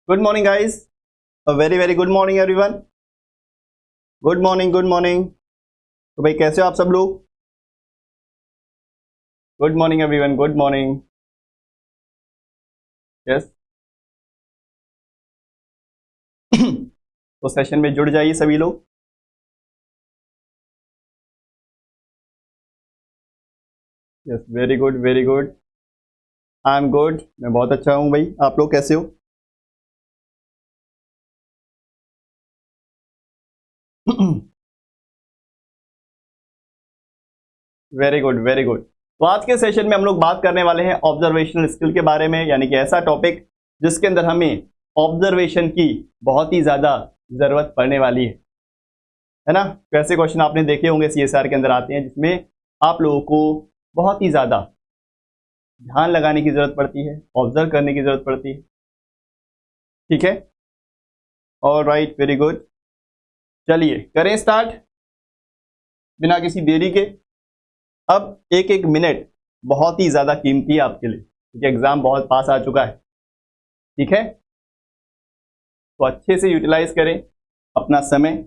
Good morning guys, very very good morning everyone. Good morning good morning. तो भाई कैसे हो आप सब लोग? Good morning everyone, good morning. Yes तो सेशन में जुड़ जाइए सभी लोग। Yes very good very good. I am good, मैं बहुत अच्छा हूँ भाई। आप लोग कैसे हो? Very good very good. तो आज के सेशन में हम लोग बात करने वाले हैं ऑब्जर्वेशनल स्किल के बारे में, यानी कि ऐसा टॉपिक जिसके अंदर हमें ऑब्जर्वेशन की बहुत ही ज्यादा जरूरत पड़ने वाली है ना। तो ऐसे क्वेश्चन आपने देखे होंगे सीएसआर के अंदर आते हैं जिसमें आप लोगों को बहुत ही ज्यादा ध्यान लगाने की जरूरत पड़ती है, ऑब्जर्व करने की जरूरत पड़ती है। ठीक है, ऑल राइट, वेरी गुड। चलिए करें स्टार्ट बिना किसी देरी के। अब एक एक मिनट बहुत ही ज्यादा कीमती है आपके लिए, क्योंकि एग्जाम बहुत पास आ चुका है। ठीक है, तो अच्छे से यूटिलाइज करें अपना समय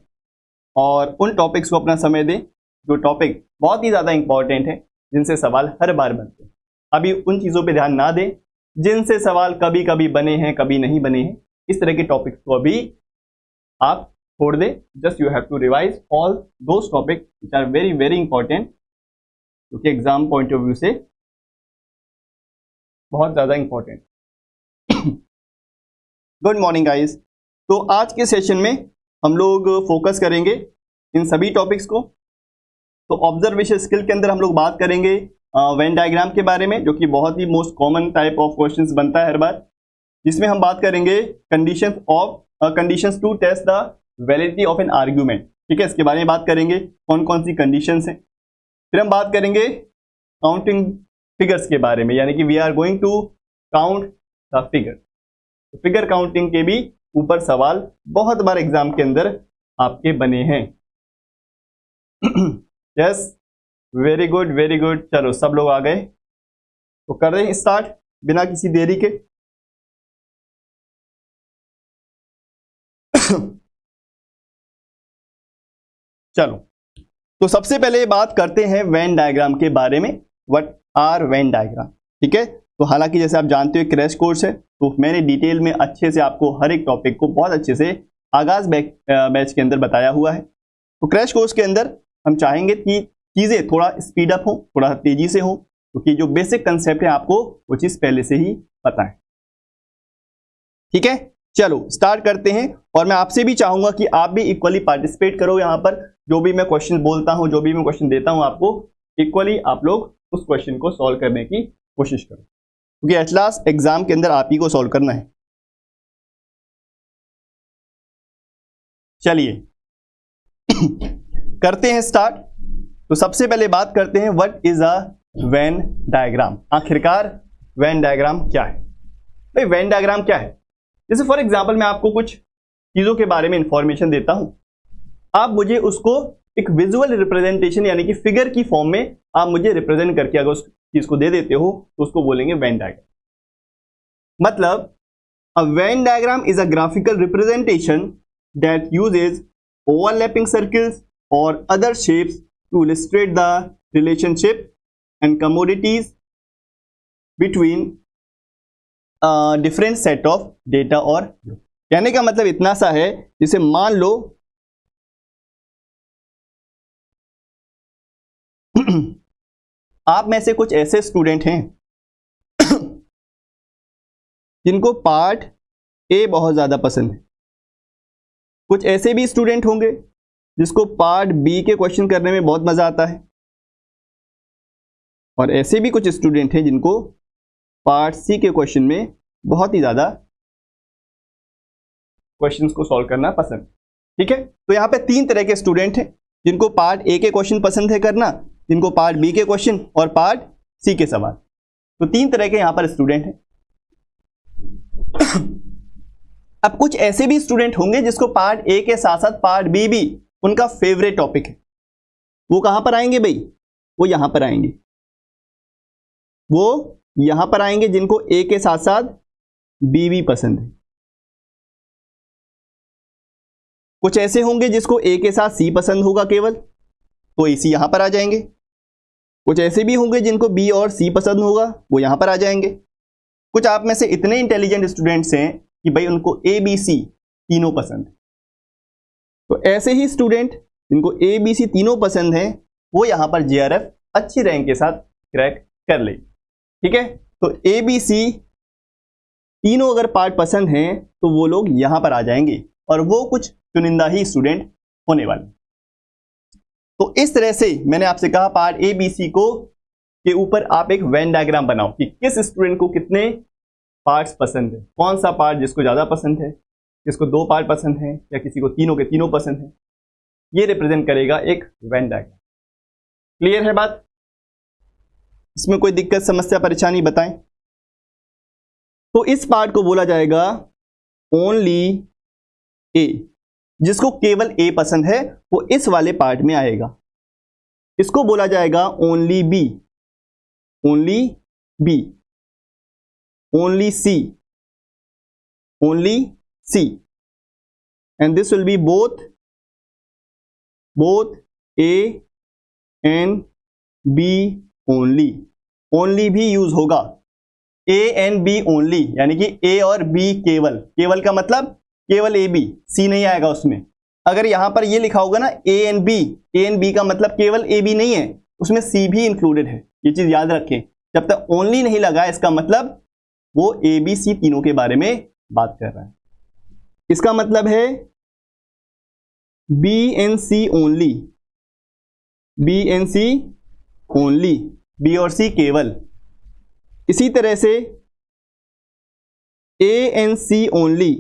और उन टॉपिक्स को अपना समय दें जो टॉपिक बहुत ही ज्यादा इंपॉर्टेंट है, जिनसे सवाल हर बार बनते हैं। अभी उन चीजों पे ध्यान ना दें जिनसे सवाल कभी कभी बने हैं, कभी नहीं बने हैं। इस तरह के टॉपिक्स को अभी आप छोड़ दें। Just you have to revise all those topic which are very very important, क्योंकि एग्जाम पॉइंट ऑफ व्यू से बहुत ज्यादा इंपॉर्टेंट। Good morning guys. तो आज के सेशन में हम लोग फोकस करेंगे इन सभी टॉपिक्स को। तो ऑब्जर्वेशन स्किल के अंदर हम लोग बात करेंगे वेन डायग्राम के बारे में, जो कि बहुत ही most common type of questions बनता है हर बार, जिसमें हम बात करेंगे conditions to test the validity of an argument. ठीक है, इसके बारे में बात करेंगे कौन कौन सी कंडीशंस हैं। फिर हम बात करेंगे काउंटिंग फिगर्स के बारे में, यानी कि we are going to count the figure. Figure counting के भी ऊपर सवाल बहुत बार एग्जाम के अंदर आपके बने हैं। Yes very good very good. चलो सब लोग आ गए, तो कर रहे हैं स्टार्ट बिना किसी देरी के। चलो तो सबसे पहले बात करते हैं वेन डायग्राम के बारे में। What are Venn diagram? ठीक है, तो हालांकि जैसे आप जानते हो क्रैश कोर्स है, तो मैंने डिटेल में अच्छे से आपको हर एक टॉपिक को बहुत अच्छे से आगाज बैच के अंदर बताया हुआ है। तो क्रैश कोर्स के अंदर हम चाहेंगे कि चीजें थोड़ा स्पीड अप हो, थोड़ा तेजी से हो, क्योंकि जो बेसिक कंसेप्ट है आपको वो चीज पहले से ही पता है। ठीक है, चलो स्टार्ट करते हैं। और मैं आपसे भी चाहूंगा कि आप भी इक्वली पार्टिसिपेट करो यहाँ पर। जो भी मैं क्वेश्चन बोलता हूं, जो भी मैं क्वेश्चन देता हूं आपको, इक्वली आप लोग उस क्वेश्चन को सॉल्व करने की कोशिश करो, क्योंकि एट लास्ट एग्जाम के अंदर आप ही को सॉल्व करना है। चलिए करते हैं स्टार्ट। तो सबसे पहले बात करते हैं what is a Venn diagram. आखिरकार वेन डायग्राम क्या है? भाई वेन डायग्राम क्या है? जैसे फॉर एग्जांपल मैं आपको कुछ चीजों के बारे में इंफॉर्मेशन देता हूं, आप मुझे उसको एक विजुअल रिप्रेजेंटेशन यानी कि फिगर की फॉर्म में आप मुझे रिप्रेजेंट करके अगर उस चीज को दे देते हो तो उसको बोलेंगे वेन डायग्राम। मतलब a Venn diagram is a graphical representation that uses overlapping circles और other shapes to illustrate the relationship and commodities between different set of data और कहने का मतलब इतना सा है, जिसे मान लो आप में से कुछ ऐसे स्टूडेंट हैं जिनको पार्ट ए बहुत ज्यादा पसंद है। कुछ ऐसे भी स्टूडेंट होंगे जिसको पार्ट बी के क्वेश्चन करने में बहुत मजा आता है, और ऐसे भी कुछ स्टूडेंट हैं जिनको पार्ट सी के क्वेश्चन में बहुत ही ज्यादा क्वेश्चंस को सॉल्व करना पसंद। ठीक है, तो यहां पे तीन तरह के स्टूडेंट हैं, जिनको पार्ट ए के क्वेश्चन पसंद है करना, जिनको पार्ट बी के क्वेश्चन और पार्ट सी के सवाल। तो तीन तरह के यहां पर स्टूडेंट हैं। अब कुछ ऐसे भी स्टूडेंट होंगे जिसको पार्ट ए के साथ साथ पार्ट बी भी उनका फेवरेट टॉपिक है। वो कहां पर आएंगे भाई? वो यहां पर आएंगे, वो यहां पर आएंगे जिनको ए के साथ साथ बी भी पसंद है। कुछ ऐसे होंगे जिसको ए के साथ सी पसंद होगा केवल, तो इसी यहां पर आ जाएंगे। कुछ ऐसे भी होंगे जिनको बी और सी पसंद होगा, वो यहां पर आ जाएंगे। कुछ आप में से इतने इंटेलिजेंट स्टूडेंट्स हैं कि भाई उनको ए बी सी तीनों पसंद है, तो ऐसे ही स्टूडेंट जिनको ए बी सी तीनों पसंद है वो यहां पर जेआरएफ अच्छी रैंक के साथ क्रैक कर ले। ठीक है, तो ए बी सी तीनों अगर पार्ट पसंद हैं तो वो लोग यहां पर आ जाएंगे और वो कुछ चुनिंदा ही स्टूडेंट होने वाले। तो इस तरह से मैंने आपसे कहा पार्ट ए बी सी को के ऊपर आप एक वेन डायग्राम बनाओ कि किस स्टूडेंट को कितने पार्ट्स पसंद है, कौन सा पार्ट जिसको ज्यादा पसंद है, किसको 2 पार्ट पसंद है या किसी को तीनों के तीनों पसंद है, ये रिप्रेजेंट करेगा एक वेन डायग्राम। क्लियर है बात? इसमें कोई दिक्कत समस्या परेशानी बताएं। तो इस पार्ट को बोला जाएगा ओनली ए, जिसको केवल ए पसंद है वो इस वाले पार्ट में आएगा। इसको बोला जाएगा only B, only B, only C, only C, and this will be both A and B only. Only भी यूज होगा, ए एंड बी ओनली, यानी कि ए और बी केवल। केवल का मतलब केवल ए बी, सी नहीं आएगा उसमें। अगर यहां पर ये लिखा होगा ना ए एंड बी का मतलब केवल ए बी नहीं है, उसमें सी भी इंक्लूडेड है। ये चीज याद रखें, जब तक ओनली नहीं लगा इसका मतलब वो ए बी सी तीनों के बारे में बात कर रहा है। इसका मतलब है B and C only, B and C only, B और सी केवल। इसी तरह से ए एंड सी ओनली,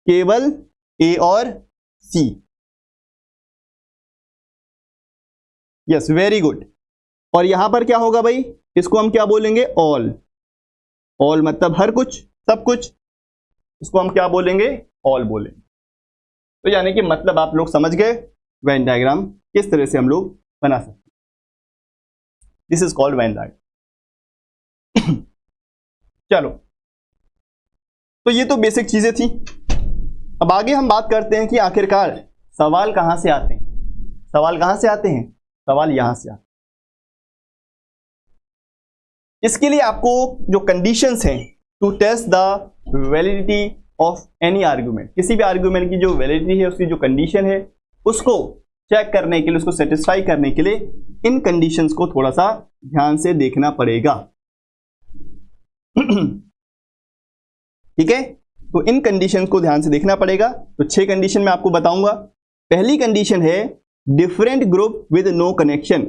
केवल ए और सी। Yes, very good. और यहां पर क्या होगा भाई, इसको हम क्या बोलेंगे, ऑल। ऑल मतलब हर कुछ, सब कुछ, इसको हम क्या बोलेंगे, ऑल बोलेंगे। तो यानी कि मतलब आप लोग समझ गए वेन डायग्राम किस तरह से हम लोग बना सकते हैं। This is called Venn diagram. चलो, तो ये तो बेसिक चीजें थी। अब आगे हम बात करते हैं कि आखिरकार सवाल कहां से आते हैं। सवाल कहां से आते हैं? सवाल यहां से आते हैं। इसके लिए आपको जो कंडीशंस हैं to test the validity of any argument, किसी भी आर्गुमेंट की जो वैलिडिटी है, उसकी जो कंडीशन है, उसको चेक करने के लिए, उसको सेटिस्फाई करने के लिए इन कंडीशंस को थोड़ा सा ध्यान से देखना पड़ेगा। ठीक है, तो इन कंडीशंस को ध्यान से देखना पड़ेगा। तो 6 कंडीशन मैं आपको बताऊंगा। पहली कंडीशन है different group with no connection.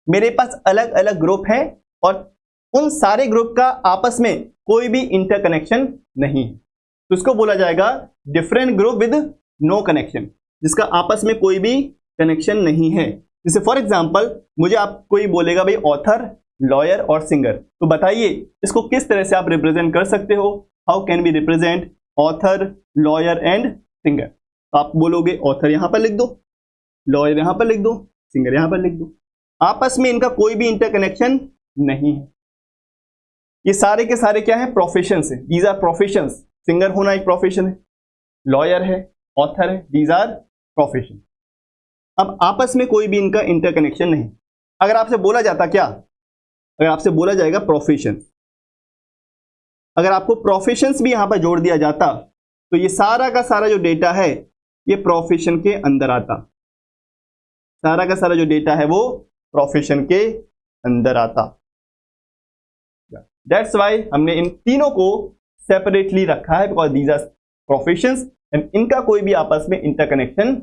मेरे पास अलग अलग ग्रुप है और उन सारे ग्रुप का आपस में कोई भी इंटरकनेक्शन नहीं है, तो इसको बोला जाएगा different group with no connection, जिसका आपस में कोई भी कनेक्शन नहीं है। जैसे फॉर एग्जांपल मुझे आप कोई बोलेगा भाई ऑथर, लॉयर और सिंगर, तो बताइए इसको किस तरह से आप रिप्रेजेंट कर सकते हो। How can be represent author, lawyer and singer? तो आप बोलोगे ऑथर यहां पर लिख दो, लॉयर यहां पर लिख दो, सिंगर यहां पर लिख दो। आपस में इनका कोई भी इंटरकनेक्शन नहीं है। ये सारे के सारे क्या है, प्रोफेशंस है। These are professions. सिंगर होना एक प्रोफेशन है, लॉयर है, ऑथर है, दीज आर प्रोफेशन। अब आपस में कोई भी इनका इंटरकनेक्शन नहीं। अगर आपसे बोला जाता क्या, अगर आपसे बोला जाएगा प्रोफेशन, अगर आपको प्रोफेशंस भी यहां पर जोड़ दिया जाता तो ये सारा का सारा जो डेटा है ये प्रोफेशन के अंदर आता। सारा का सारा जो डेटा है वो प्रोफेशन के अंदर आता। दैट्स वाई हमने इन तीनों को सेपरेटली रखा है, because these are professions and इनका कोई भी आपस में इंटरकनेक्शन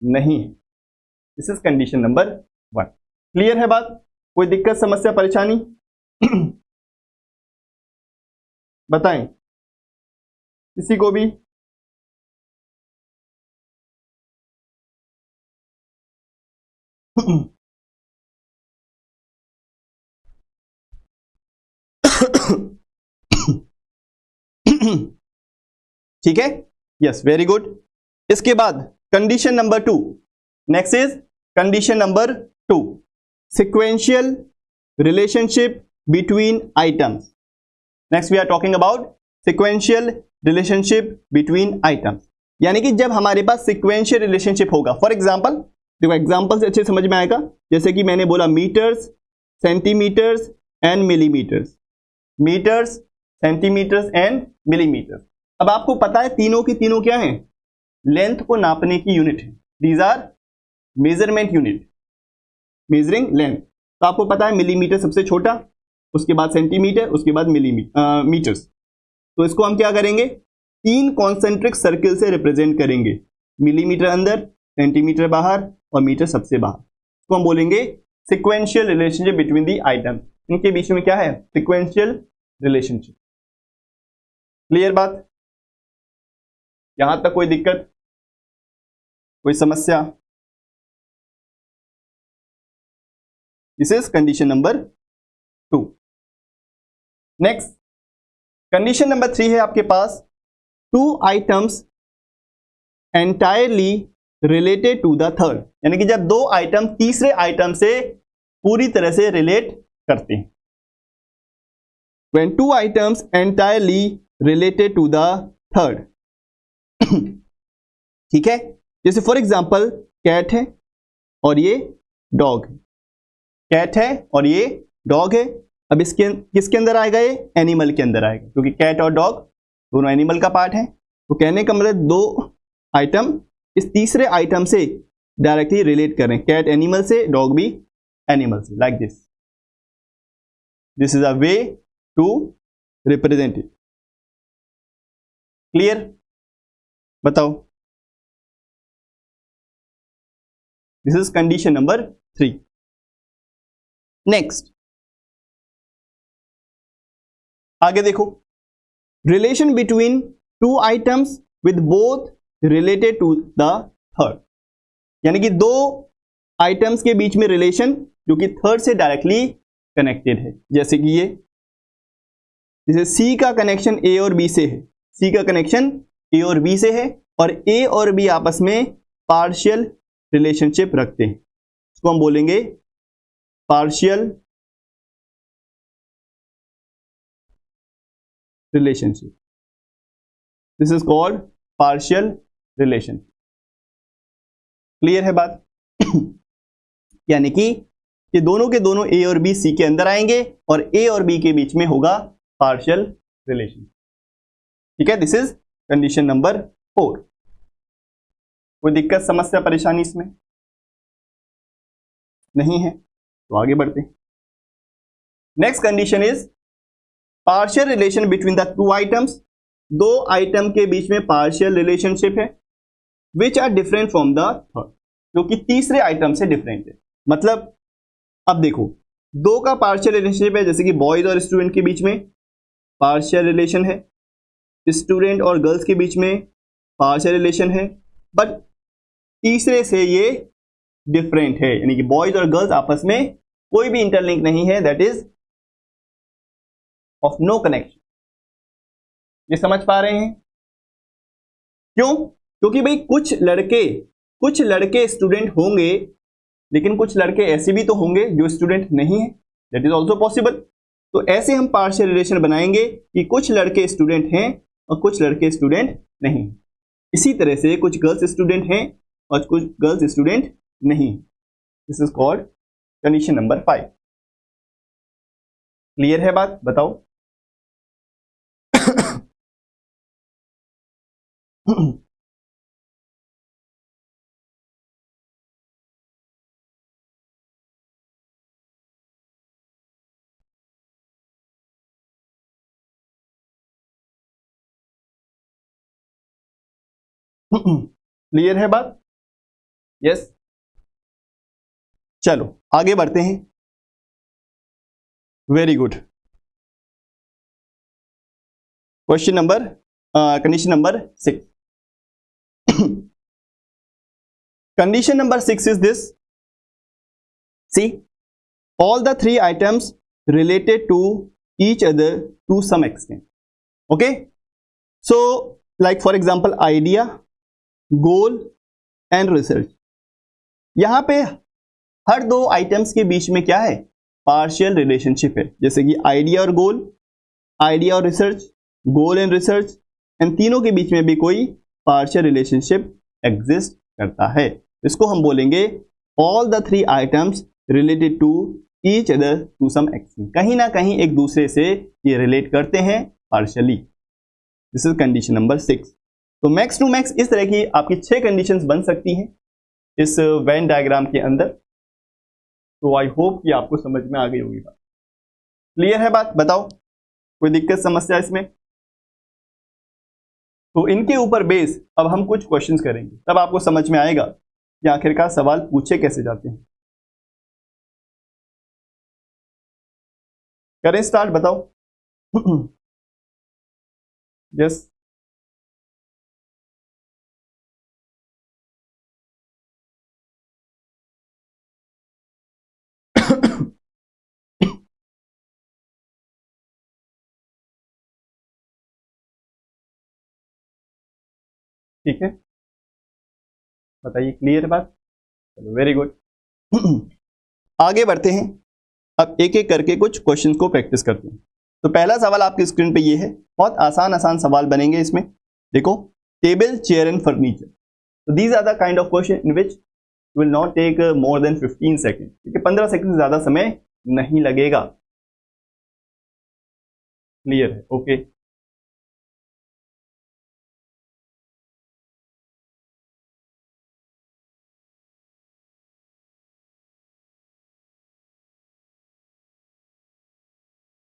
नहीं है। This is condition number 1। Clear है बात? कोई दिक्कत समस्या परेशानी बताएं किसी को भी? ठीक है, यस, वेरी गुड। इसके बाद condition number 2, next is condition number 2, sequential relationship between items. Next we are talking about sequential relationship between items. यानी कि जब हमारे पास सिक्वेंशियल रिलेशनशिप होगा। फॉर एग्जांपल देखो, एग्जांपल से अच्छे समझ में आएगा। जैसे कि मैंने बोला metres, centimetres and millimetres, metres, centimetres and millimetres. अब आपको पता है तीनों की तीनों क्या हैं, लेंथ को नापने की यूनिट है। These R measurement unit, measuring length. तो आपको पता है मिलीमीटर सबसे छोटा, उसके बाद सेंटीमीटर, उसके बाद मीटर्स। तो इसको हम क्या करेंगे, 3 कॉन्सेंट्रिक सर्किल से रिप्रेजेंट करेंगे, मिलीमीटर अंदर, सेंटीमीटर बाहर और मीटर सबसे बाहर। इसको हम बोलेंगे sequential relationship between the item. इनके बीच में क्या है, सिक्वेंशियल रिलेशनशिप। क्लियर बात, यहां तक कोई दिक्कत, कोई समस्या? This is condition number 2। Next condition number 3 है आपके पास, 2 items entirely related to the third. यानी कि जब 2 आइटम तीसरे आइटम से पूरी तरह से रिलेट करते हैं। When 2 items entirely related to the third ठीक है, जैसे फॉर एग्जाम्पल कैट है और ये डॉग है, कैट है और ये डॉग है। अब इसके किसके अंदर आएगा, ये एनिमल के अंदर आएगा, क्योंकि कैट और डॉग दोनों एनिमल का पार्ट है। तो कहने का मतलब 2 आइटम इस तीसरे आइटम से डायरेक्टली रिलेट कर रहे हैं, कैट एनिमल से, डॉग भी एनिमल से, like this. This is a way to represent it. Clear, बताओ। This is condition number 3। Next आगे देखो, relation between 2 items with both related to the third. यानी कि 2 आइटम्स के बीच में रिलेशन जो कि थर्ड से डायरेक्टली कनेक्टेड है। जैसे कि ये, जैसे सी का कनेक्शन ए और बी से है, सी का कनेक्शन ए और बी से है, और ए और बी आपस में पार्शियल रिलेशनशिप रखते हैं। इसको हम बोलेंगे partial relationship. This is called partial relationship. Clear है बात? यानी कि ये दोनों के दोनों ए और बी सी के अंदर आएंगे और ए और बी के बीच में होगा पार्शियल रिलेशन। ठीक है, दिस इज कंडीशन नंबर 4। कोई दिक्कत, समस्या, परेशानी इसमें नहीं है तो आगे बढ़ते हैं। Next condition is partial relation between the 2 items. 2 item के बीच में पार्शियल रिलेशनशिप है which are different from the third, जो कि तीसरे आइटम से डिफरेंट है। मतलब अब देखो, 2 का पार्शियल रिलेशनशिप है, जैसे कि बॉयज और स्टूडेंट के बीच में पार्शियल रिलेशन है, स्टूडेंट और गर्ल्स के बीच में पार्शियल रिलेशन है, बट तीसरे से ये डिफरेंट है। यानी कि बॉयज और गर्ल्स आपस में कोई भी इंटरलिंक नहीं है, that is of no connection. ये समझ पा रहे हैं? क्यों? क्योंकि भाई कुछ लड़के स्टूडेंट होंगे, लेकिन कुछ लड़के ऐसे भी तो होंगे जो स्टूडेंट नहीं है, दैट इज ऑल्सो पॉसिबल। तो ऐसे हम पार्शियल रिलेशन बनाएंगे कि कुछ लड़के स्टूडेंट हैं और कुछ लड़के स्टूडेंट नहीं। इसी तरह से कुछ गर्ल्स स्टूडेंट हैं और कुछ गर्ल्स स्टूडेंट नहीं। This is called condition number 5। Clear है बात? बताओ। क्लियर है बात? यस। चलो आगे बढ़ते हैं। Very good. Question number condition number 6। Condition number 6 is this. See, all the 3 items related to each other to some extent. Okay, so like for example idea, goal and research. यहां पे हर 2 items के बीच में क्या है? Partial relationship है। जैसे कि आइडिया और गोल, आइडिया और रिसर्च, गोल एंड रिसर्च, इन तीनों के बीच में भी कोई पार्शियल रिलेशनशिप एग्जिस्ट करता है। इसको हम बोलेंगे all the three items related to each other to some extent. कहीं ना कहीं एक दूसरे से ये रिलेट करते हैं partially. This is condition number 6। तो मैक्स टू मैक्स इस तरह की आपकी 6 कंडीशंस बन सकती हैं इस वेन डायग्राम के अंदर। तो आई होप कि आपको समझ में आ गई होगी बात। क्लियर है बात? बताओ कोई दिक्कत समस्या इसमें? तो इनके ऊपर बेस अब हम कुछ क्वेश्चंस करेंगे, तब आपको समझ में आएगा कि आखिरकार सवाल पूछे कैसे जाते हैं। करें स्टार्ट? बताओ। यस ठीक है, बताइए क्लियर है बात? चलो वेरी गुड। आगे बढ़ते हैं, अब एक एक करके कुछ क्वेश्चन को प्रैक्टिस करते हैं। तो पहला सवाल आपकी स्क्रीन पे ये है, बहुत आसान आसान सवाल बनेंगे इसमें। देखो, टेबल, चेयर एंड फर्नीचर। तो these are the kind of question in which will not take more than 15 second, क्योंकि 15 सेकेंड से ज्यादा समय नहीं लगेगा। क्लियर है? Okay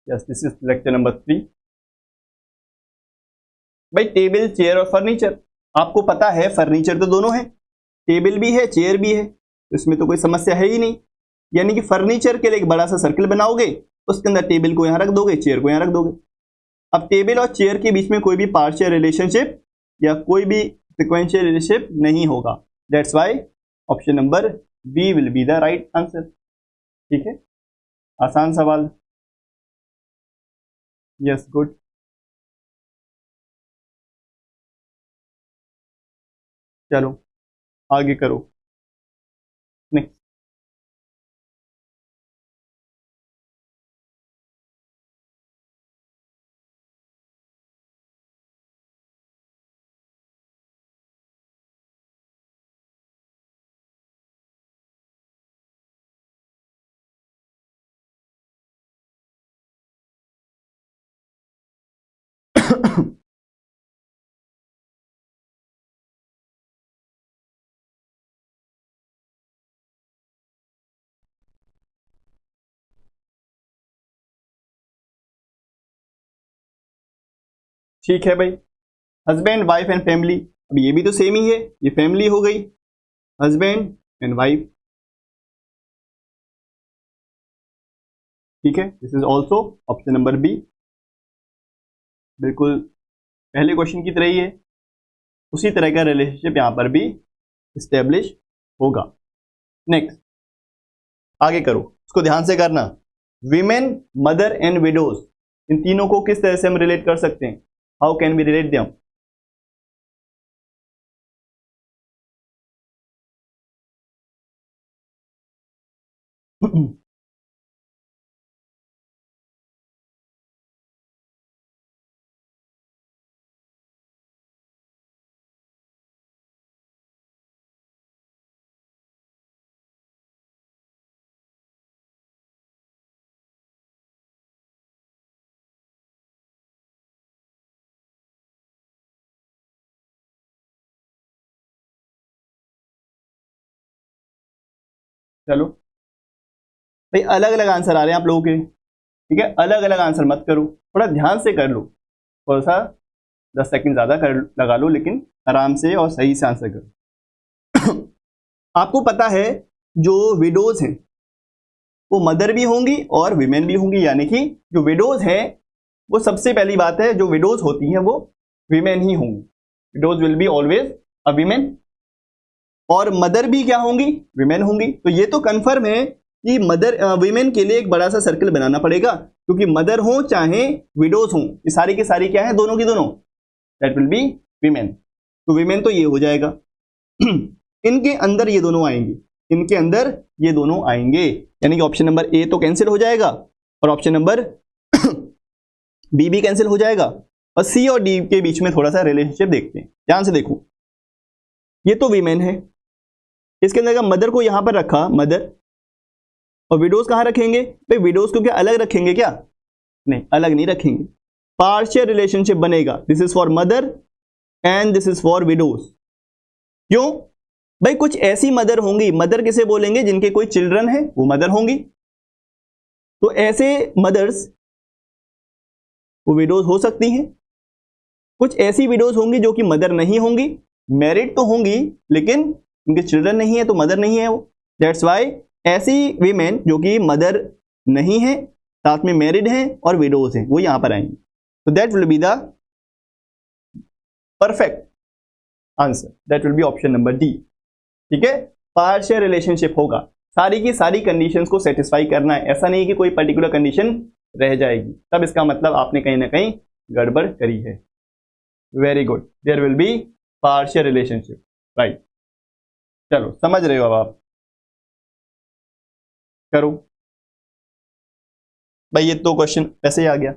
yes, this is lecture number 3। भाई टेबल, चेयर और फर्नीचर, आपको पता है फर्नीचर तो दोनों है, टेबल भी है चेयर भी है, तो इसमें तो कोई समस्या है ही नहीं। यानी कि फर्नीचर के लिए एक बड़ा सा सर्कल बनाओगे, उसके अंदर टेबल को यहां रख दोगे, चेयर को यहां रख दोगे। अब टेबल और चेयर के बीच में कोई भी पार्शियल रिलेशनशिप या कोई भी सिक्वेंशियल रिलेशनशिप नहीं होगा। That's why option number B will be the right answer. ठीक है, आसान सवाल। Yes good. चलो आगे करो। नेक्स्ट। ठीक है भाई, हस्बैंड वाइफ एंड फैमिली, अब ये भी तो सेम ही है, ये फैमिली हो गई, हस्बैंड एंड वाइफ। ठीक है, this is also option number B, बिल्कुल पहले क्वेश्चन की तरह ही है, उसी तरह का रिलेशनशिप यहां पर भी स्टेब्लिश होगा। नेक्स्ट, आगे करो, इसको ध्यान से करना। विमेन, मदर एंड विडोज, इन तीनों को किस तरह से हम रिलेट कर सकते हैं? How can we relate them? चलो भाई, अलग अलग आंसर आ रहे हैं आप लोगों के, ठीक है, अलग अलग आंसर मत करो, थोड़ा ध्यान से कर लो, थोड़ा सा 10 सेकंड ज्यादा कर लगा लो, लेकिन आराम से और सही से आंसर करो। आपको पता है जो विडोज हैं वो मदर भी होंगी और विमेन भी होंगी, यानी कि जो विडोज है वो, सबसे पहली बात है, जो विडोज होती हैं वो विमेन ही होंगी। Widows will be always a women. और मदर भी क्या होंगी? विमेन होंगी। तो ये तो कंफर्म है कि मदर विमेन के लिए एक बड़ा सा सर्कल बनाना पड़ेगा, क्योंकि मदर हो चाहे विडोज हो, ये सारी की सारी क्या है? दोनों की दोनों, दैट विल बी विमेन। तो विमेन तो ये हो जाएगा। इनके अंदर ये दोनों आएंगे, इनके अंदर ये दोनों आएंगे, यानी कि ऑप्शन नंबर ए तो कैंसिल हो जाएगा और ऑप्शन नंबर बी भी कैंसिल हो जाएगा। और सी और डी के बीच में थोड़ा सा रिलेशनशिप देखते हैं। ध्यान से देखो, ये तो वीमेन है, इसके अंदर मदर को यहां पर रखा, मदर, और विडोज कहां रखेंगे भाई? विडोज को क्या अलग रखेंगे क्या? नहीं, अलग नहीं रखेंगे। पार्शियल रिलेशनशिप बनेगा, this is for mother and this is for widows. क्यों भाई? कुछ ऐसी मदर होंगी, मदर किसे बोलेंगे? जिनके कोई चिल्ड्रन है वो मदर होंगी, तो ऐसे मदर्स वो विडोज हो सकती हैं। कुछ ऐसी विडोज होंगी जो कि मदर नहीं होंगी, मैरिड तो होंगी लेकिन उनके चिल्ड्रन नहीं है तो मदर नहीं है वो। दैट्स वाई ऐसी वीमेन जो कि मदर नहीं है, साथ में मैरिड हैं और विडोज हैं, वो यहां पर आएंगी। तो that will be the perfect answer, that will be option number D. ठीक है, पार्शियल रिलेशनशिप होगा, सारी की सारी कंडीशंस को सेटिस्फाई करना है, ऐसा नहीं कि कोई पर्टिकुलर कंडीशन रह जाएगी, तब इसका मतलब आपने कहीं ना कहीं गड़बड़ करी है। Very good, there will be partial relationship, right. चलो समझ रहे हो अब आप? करो भाई, ये तो क्वेश्चन ऐसे ही आ गया,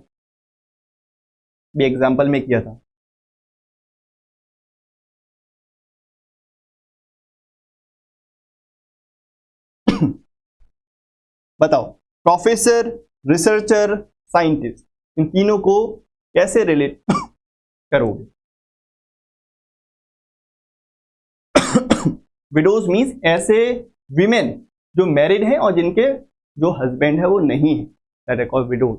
भी एग्जाम्पल में किया था। बताओ, प्रोफेसर, रिसर्चर, साइंटिस्ट, इन तीनों को कैसे रिलेट करोगे? विडोज मीन्स ऐसे विमेन जो मैरिड हैं और जिनके जो हस्बैंड है वो नहीं है, that are called widows.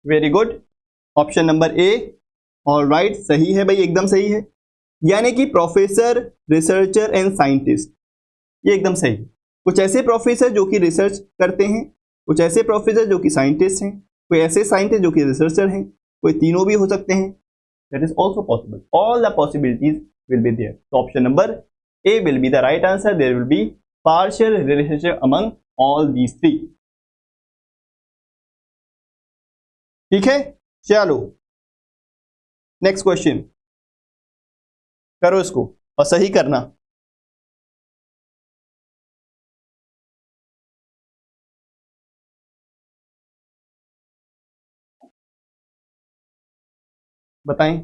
Very good, option number A, all right, सही है भाई, एकदम सही है। यानी कि प्रोफेसर, रिसर्चर एंड साइंटिस्ट, ये एकदम सही है। कुछ ऐसे प्रोफेसर जो कि रिसर्च करते हैं, कुछ ऐसे प्रोफेसर जो कि साइंटिस्ट हैं, कोई ऐसे साइंटिस्ट जो कि रिसर्चर हैं, कोई तीनों भी हो सकते हैं, that is also possible, all the possibilities will be there. तो option number A will be the right answer, there will be partial relationship among all these three. ठीक है, चलो नेक्स्ट क्वेश्चन करो इसको और सही करना। बताएं।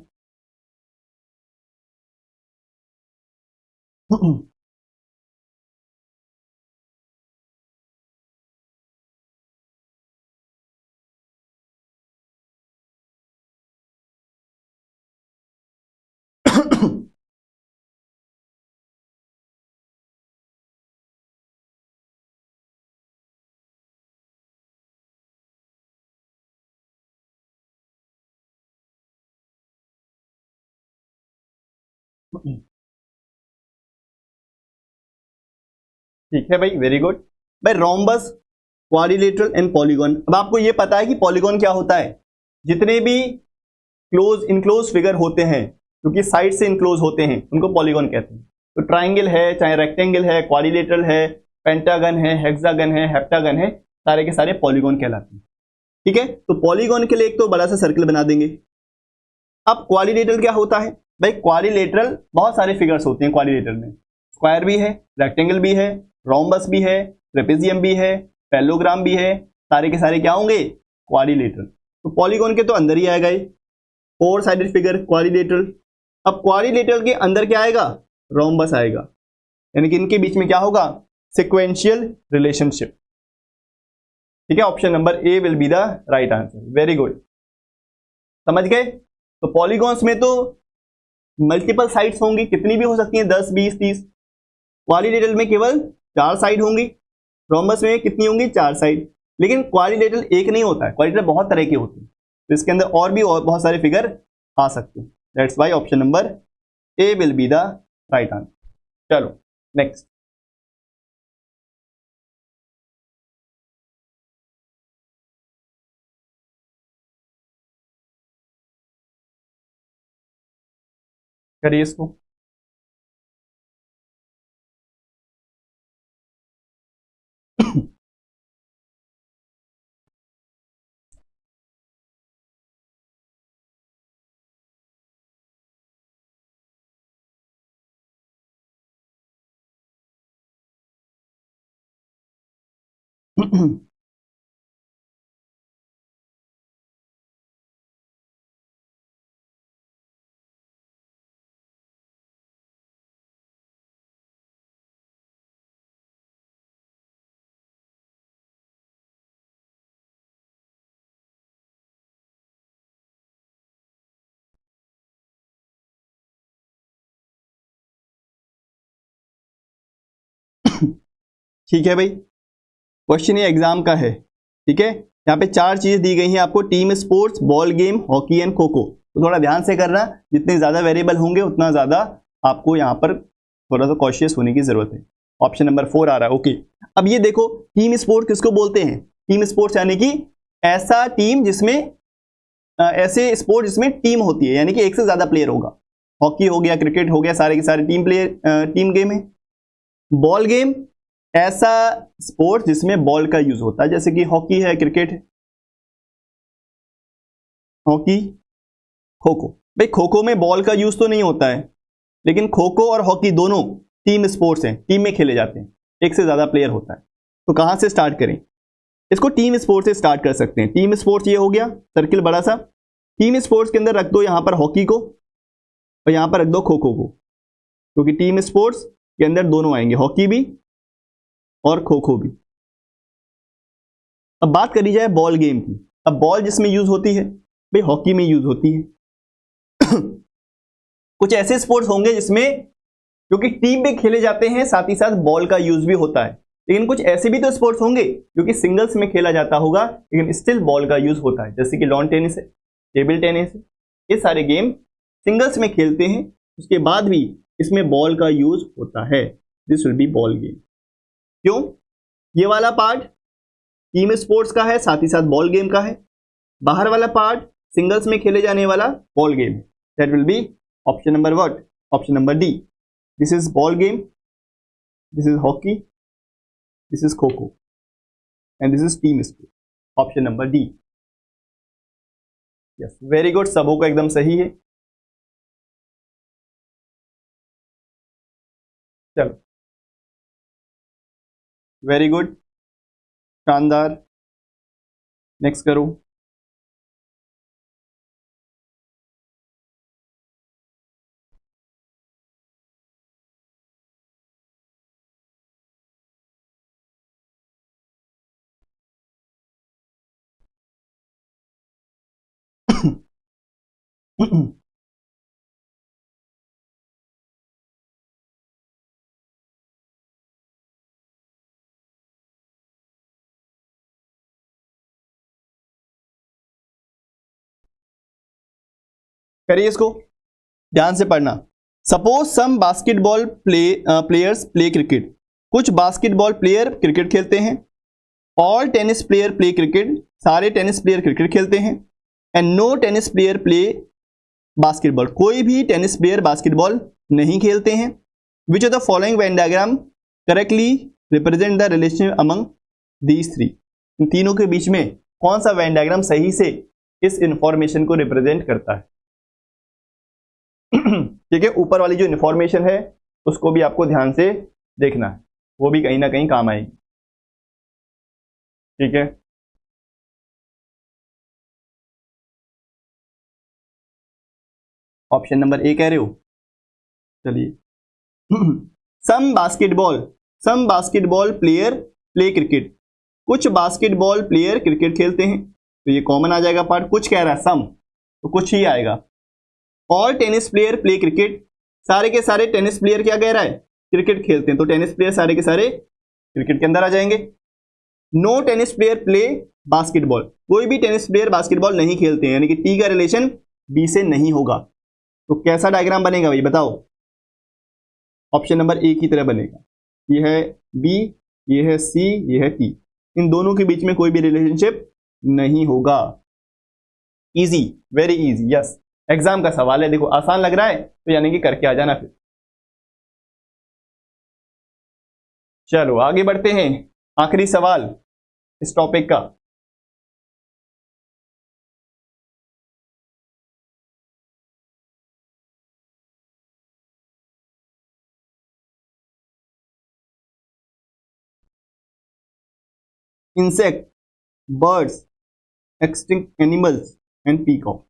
ठीक है भाई, वेरी गुड भाई। Rhombus, quadrilateral and polygon. अब आपको ये पता है कि पॉलीगॉन क्या होता है? जितने भी क्लोज इनक्लोज फिगर होते हैं क्योंकि साइड से इनक्लोज होते हैं उनको पॉलीगॉन कहते हैं। तो ट्राइंगल है, चाहे रेक्टेंगल है, क्वाड्रिलेटरल है, पेंटागन है, हेक्सागन है, हेप्टागन है, सारे के सारे पॉलीगॉन कहलाते हैं। ठीक है, तो पॉलीगॉन के लिए एक तो बड़ा सा सर्कल बना देंगे। अब क्वाड्रिलेटरल क्या होता है भाई? क्वाड्रिलेटरल बहुत सारे फिगर्स होते हैं क्वाड्रिलेटरल में, स्क्वायर भी है, रेक्टेंगल भी है, रोम्बस भी है, ट्रेपेजियम भी है, पैलोग्राम भी है, सारे के सारे क्या होंगे? क्वाड्रिलेटरल। तो पॉलीगॉन के तो अंदर ही आएगा ये, फोर साइडेड फिगर क्वाड्रिलेटरल। अब क्वाड्रिलेटरल के अंदर क्या आएगा? रोम्बस आएगा, यानी कि इनके बीच में क्या होगा? Sequential relationship. ठीक है, option number A will be the right answer, very good, समझ गए? तो पॉलीगॉन्स में तो मल्टीपल साइड्स होंगी, कितनी भी हो सकती हैं, 10, 20, 30। क्वाड्रिलेटरल में केवल 4 साइड होंगी, रोम्बस में कितनी होंगी? 4 साइड। लेकिन क्वाड्रिलेटरल एक नहीं होता है, क्वाड्रिलेटरल बहुत तरह के होते हैं, तो इसके अंदर और भी बहुत सारे फिगर आ सकते हैं। That's why option number A will be the right answer. चलो नेक्स्ट। करिए इसको। ठीक है भाई, क्वेश्चन ये एग्जाम का है। ठीक है, यहाँ पे 4 चीज दी गई हैं आपको, team sports, ball game, hockey and kho kho. तो थोड़ा ध्यान से करना, जितने ज्यादा वेरिएबल होंगे उतना ज्यादा आपको यहाँ पर थोड़ा सा कॉशियस होने की जरूरत है। ऑप्शन नंबर 4 आ रहा है। ओके, अब ये देखो, टीम स्पोर्ट किसको बोलते हैं? टीम स्पोर्ट्स यानी कि ऐसा टीम जिसमें ऐसे स्पोर्ट जिसमें टीम होती है, यानी कि एक से ज्यादा प्लेयर होगा। हॉकी हो गया, क्रिकेट हो गया, सारे के सारे टीम गेम है। बॉल गेम ऐसा स्पोर्ट जिसमें बॉल का यूज होता है, जैसे कि हॉकी है, क्रिकेट है, हॉकी, खो खो। भाई खो खो में बॉल का यूज तो नहीं होता है, लेकिन खो खो और हॉकी दोनों टीम स्पोर्ट्स हैं, टीम में खेले जाते हैं, एक से ज्यादा प्लेयर होता है। तो कहां से स्टार्ट करें? इसको टीम स्पोर्ट्स से स्टार्ट कर सकते हैं। टीम स्पोर्ट्स ये हो गया सर्किल बड़ा सा, टीम स्पोर्ट्स के अंदर रख दो यहां पर हॉकी को और यहां पर रख दो खो खो को, क्योंकि टीम स्पोर्ट्स के अंदर दोनों आएंगे, हॉकी भी और खो खो भी। अब बात करी जाए बॉल गेम की। अब बॉल जिसमें यूज होती है, भाई हॉकी में यूज होती है। कुछ ऐसे स्पोर्ट्स होंगे जिसमें, क्योंकि टीम में खेले जाते हैं, साथ ही साथ बॉल का यूज भी होता है। लेकिन कुछ ऐसे भी तो स्पोर्ट्स होंगे जो कि सिंगल्स में खेला जाता होगा, लेकिन स्टिल बॉल का यूज होता है, जैसे कि लॉन टेनिस है, टेबल टेनिस है। ये सारे गेम सिंगल्स में खेलते हैं, उसके बाद भी इसमें बॉल का यूज होता है। This will B ball game. क्यों? ये वाला पार्ट टीम स्पोर्ट्स का है, साथ ही साथ बॉल गेम का है। बाहर वाला पार्ट सिंगल्स में खेले जाने वाला बॉल गेम है। That will be option number what? Option number D. This is ball game, this is hockey, this is kho kho and this is team sport. Option number D. Yes, very good, सबों को एकदम सही है। चलो, very good, शानदार। Next करो। करिए इसको, ध्यान से पढ़ना। Suppose some basketball players play cricket. कुछ बास्केटबॉल प्लेयर क्रिकेट खेलते हैं। All tennis player play cricket, सारे टेनिस प्लेयर क्रिकेट खेलते हैं। And no tennis player play basketball, कोई भी टेनिस प्लेयर बास्केटबॉल नहीं खेलते हैं। Which of the following Venn diagram correctly represent the relationship among these three. इन तीनों के बीच में कौन सा वेन डायग्राम सही से इस इंफॉर्मेशन को रिप्रेजेंट करता है? ठीक है, ऊपर वाली जो इंफॉर्मेशन है उसको भी आपको ध्यान से देखना है, वो भी कहीं ना कहीं काम आएगी। ठीक है, ऑप्शन नंबर ए कह रहे हो? चलिए, सम बास्केटबॉल प्लेयर प्ले क्रिकेट। कुछ बास्केटबॉल प्लेयर क्रिकेट खेलते हैं, तो ये कॉमन आ जाएगा पार्ट। कुछ कह रहा है सम, तो कुछ ही आएगा। All tennis player play cricket, सारे के सारे टेनिस प्लेयर क्या कह रहा है? क्रिकेट खेलते हैं, तो टेनिस प्लेयर सारे के सारे क्रिकेट के अंदर आ जाएंगे। No tennis player play basketball, कोई भी टेनिस प्लेयर बास्केटबॉल नहीं खेलते हैं, यानी कि टी का रिलेशन बी से नहीं होगा। तो कैसा डायग्राम बनेगा भाई बताओ? ऑप्शन नंबर ए की तरह बनेगा। ये है बी, ये है सी, ये है टी। इन दोनों के बीच में कोई भी रिलेशनशिप नहीं होगा। Easy, very easy. Yes, exam का सवाल है, देखो आसान लग रहा है तो यानी कि करके आ जाना फिर। चलो आगे बढ़ते हैं, आखिरी सवाल इस टॉपिक का। insect, birds, extinct animals and peacock.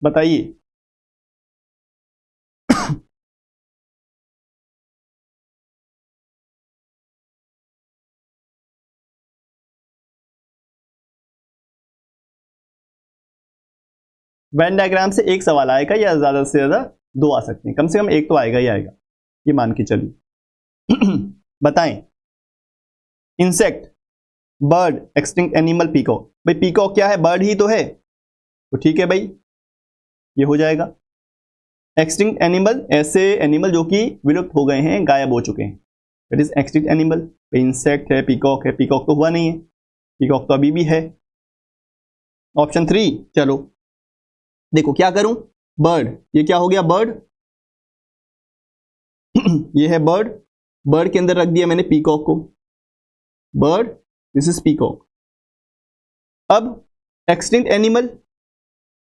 बताइए। वेन डायग्राम से एक सवाल आएगा या ज्यादा से ज्यादा दो आ सकते हैं, कम से कम एक तो आएगा ही आएगा, ये मान के चलिए। बताएं। Insect, bird, extinct animal, peacock. भाई पीकॉक क्या है? बर्ड ही तो है, तो ठीक है भाई, ये हो जाएगा। एक्सटिंक्ट एनिमल, ऐसे एनिमल जो कि विलुप्त हो गए हैं, गायब हो चुके हैं, that is extinct animal. Insect है, पीकॉक है, पीकॉक तो हुआ नहीं है, पीकॉक तो अभी भी है। ऑप्शन 3, चलो देखो क्या करूं। बर्ड, ये क्या हो गया? बर्ड, ये है बर्ड, बर्ड के अंदर रख दिया मैंने पीकॉक को, बर्ड, दिस इज पीकॉक। अब एक्सटिंक्ट एनिमल,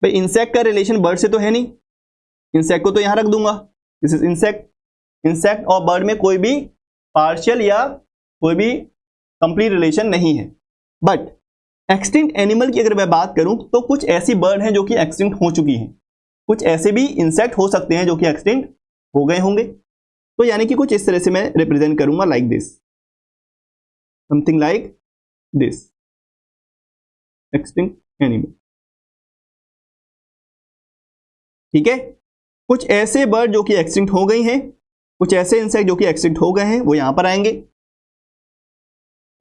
भाई इंसेक्ट का रिलेशन बर्ड से तो है नहीं, इंसेक्ट को तो यहां रख दूंगा, दिस इज इंसेक्ट। इंसेक्ट और बर्ड में कोई भी पार्शियल या कोई भी कंप्लीट रिलेशन नहीं है। बट एक्सटिंक्ट एनिमल की अगर मैं बात करूं तो कुछ ऐसी बर्ड हैं जो कि एक्सटिंक्ट हो चुकी हैं, कुछ ऐसे भी इंसेक्ट हो सकते हैं जो कि एक्सटिंक्ट हो गए होंगे। तो यानी कि कुछ इस तरह से मैं रिप्रेजेंट करूंगा, like this, something like this, extinct animal. ठीक है, कुछ ऐसे बर्ड जो कि एक्सटिंक्ट हो गई हैं, कुछ ऐसे इंसेक्ट जो कि एक्सटिंक्ट हो गए हैं वो यहां पर आएंगे,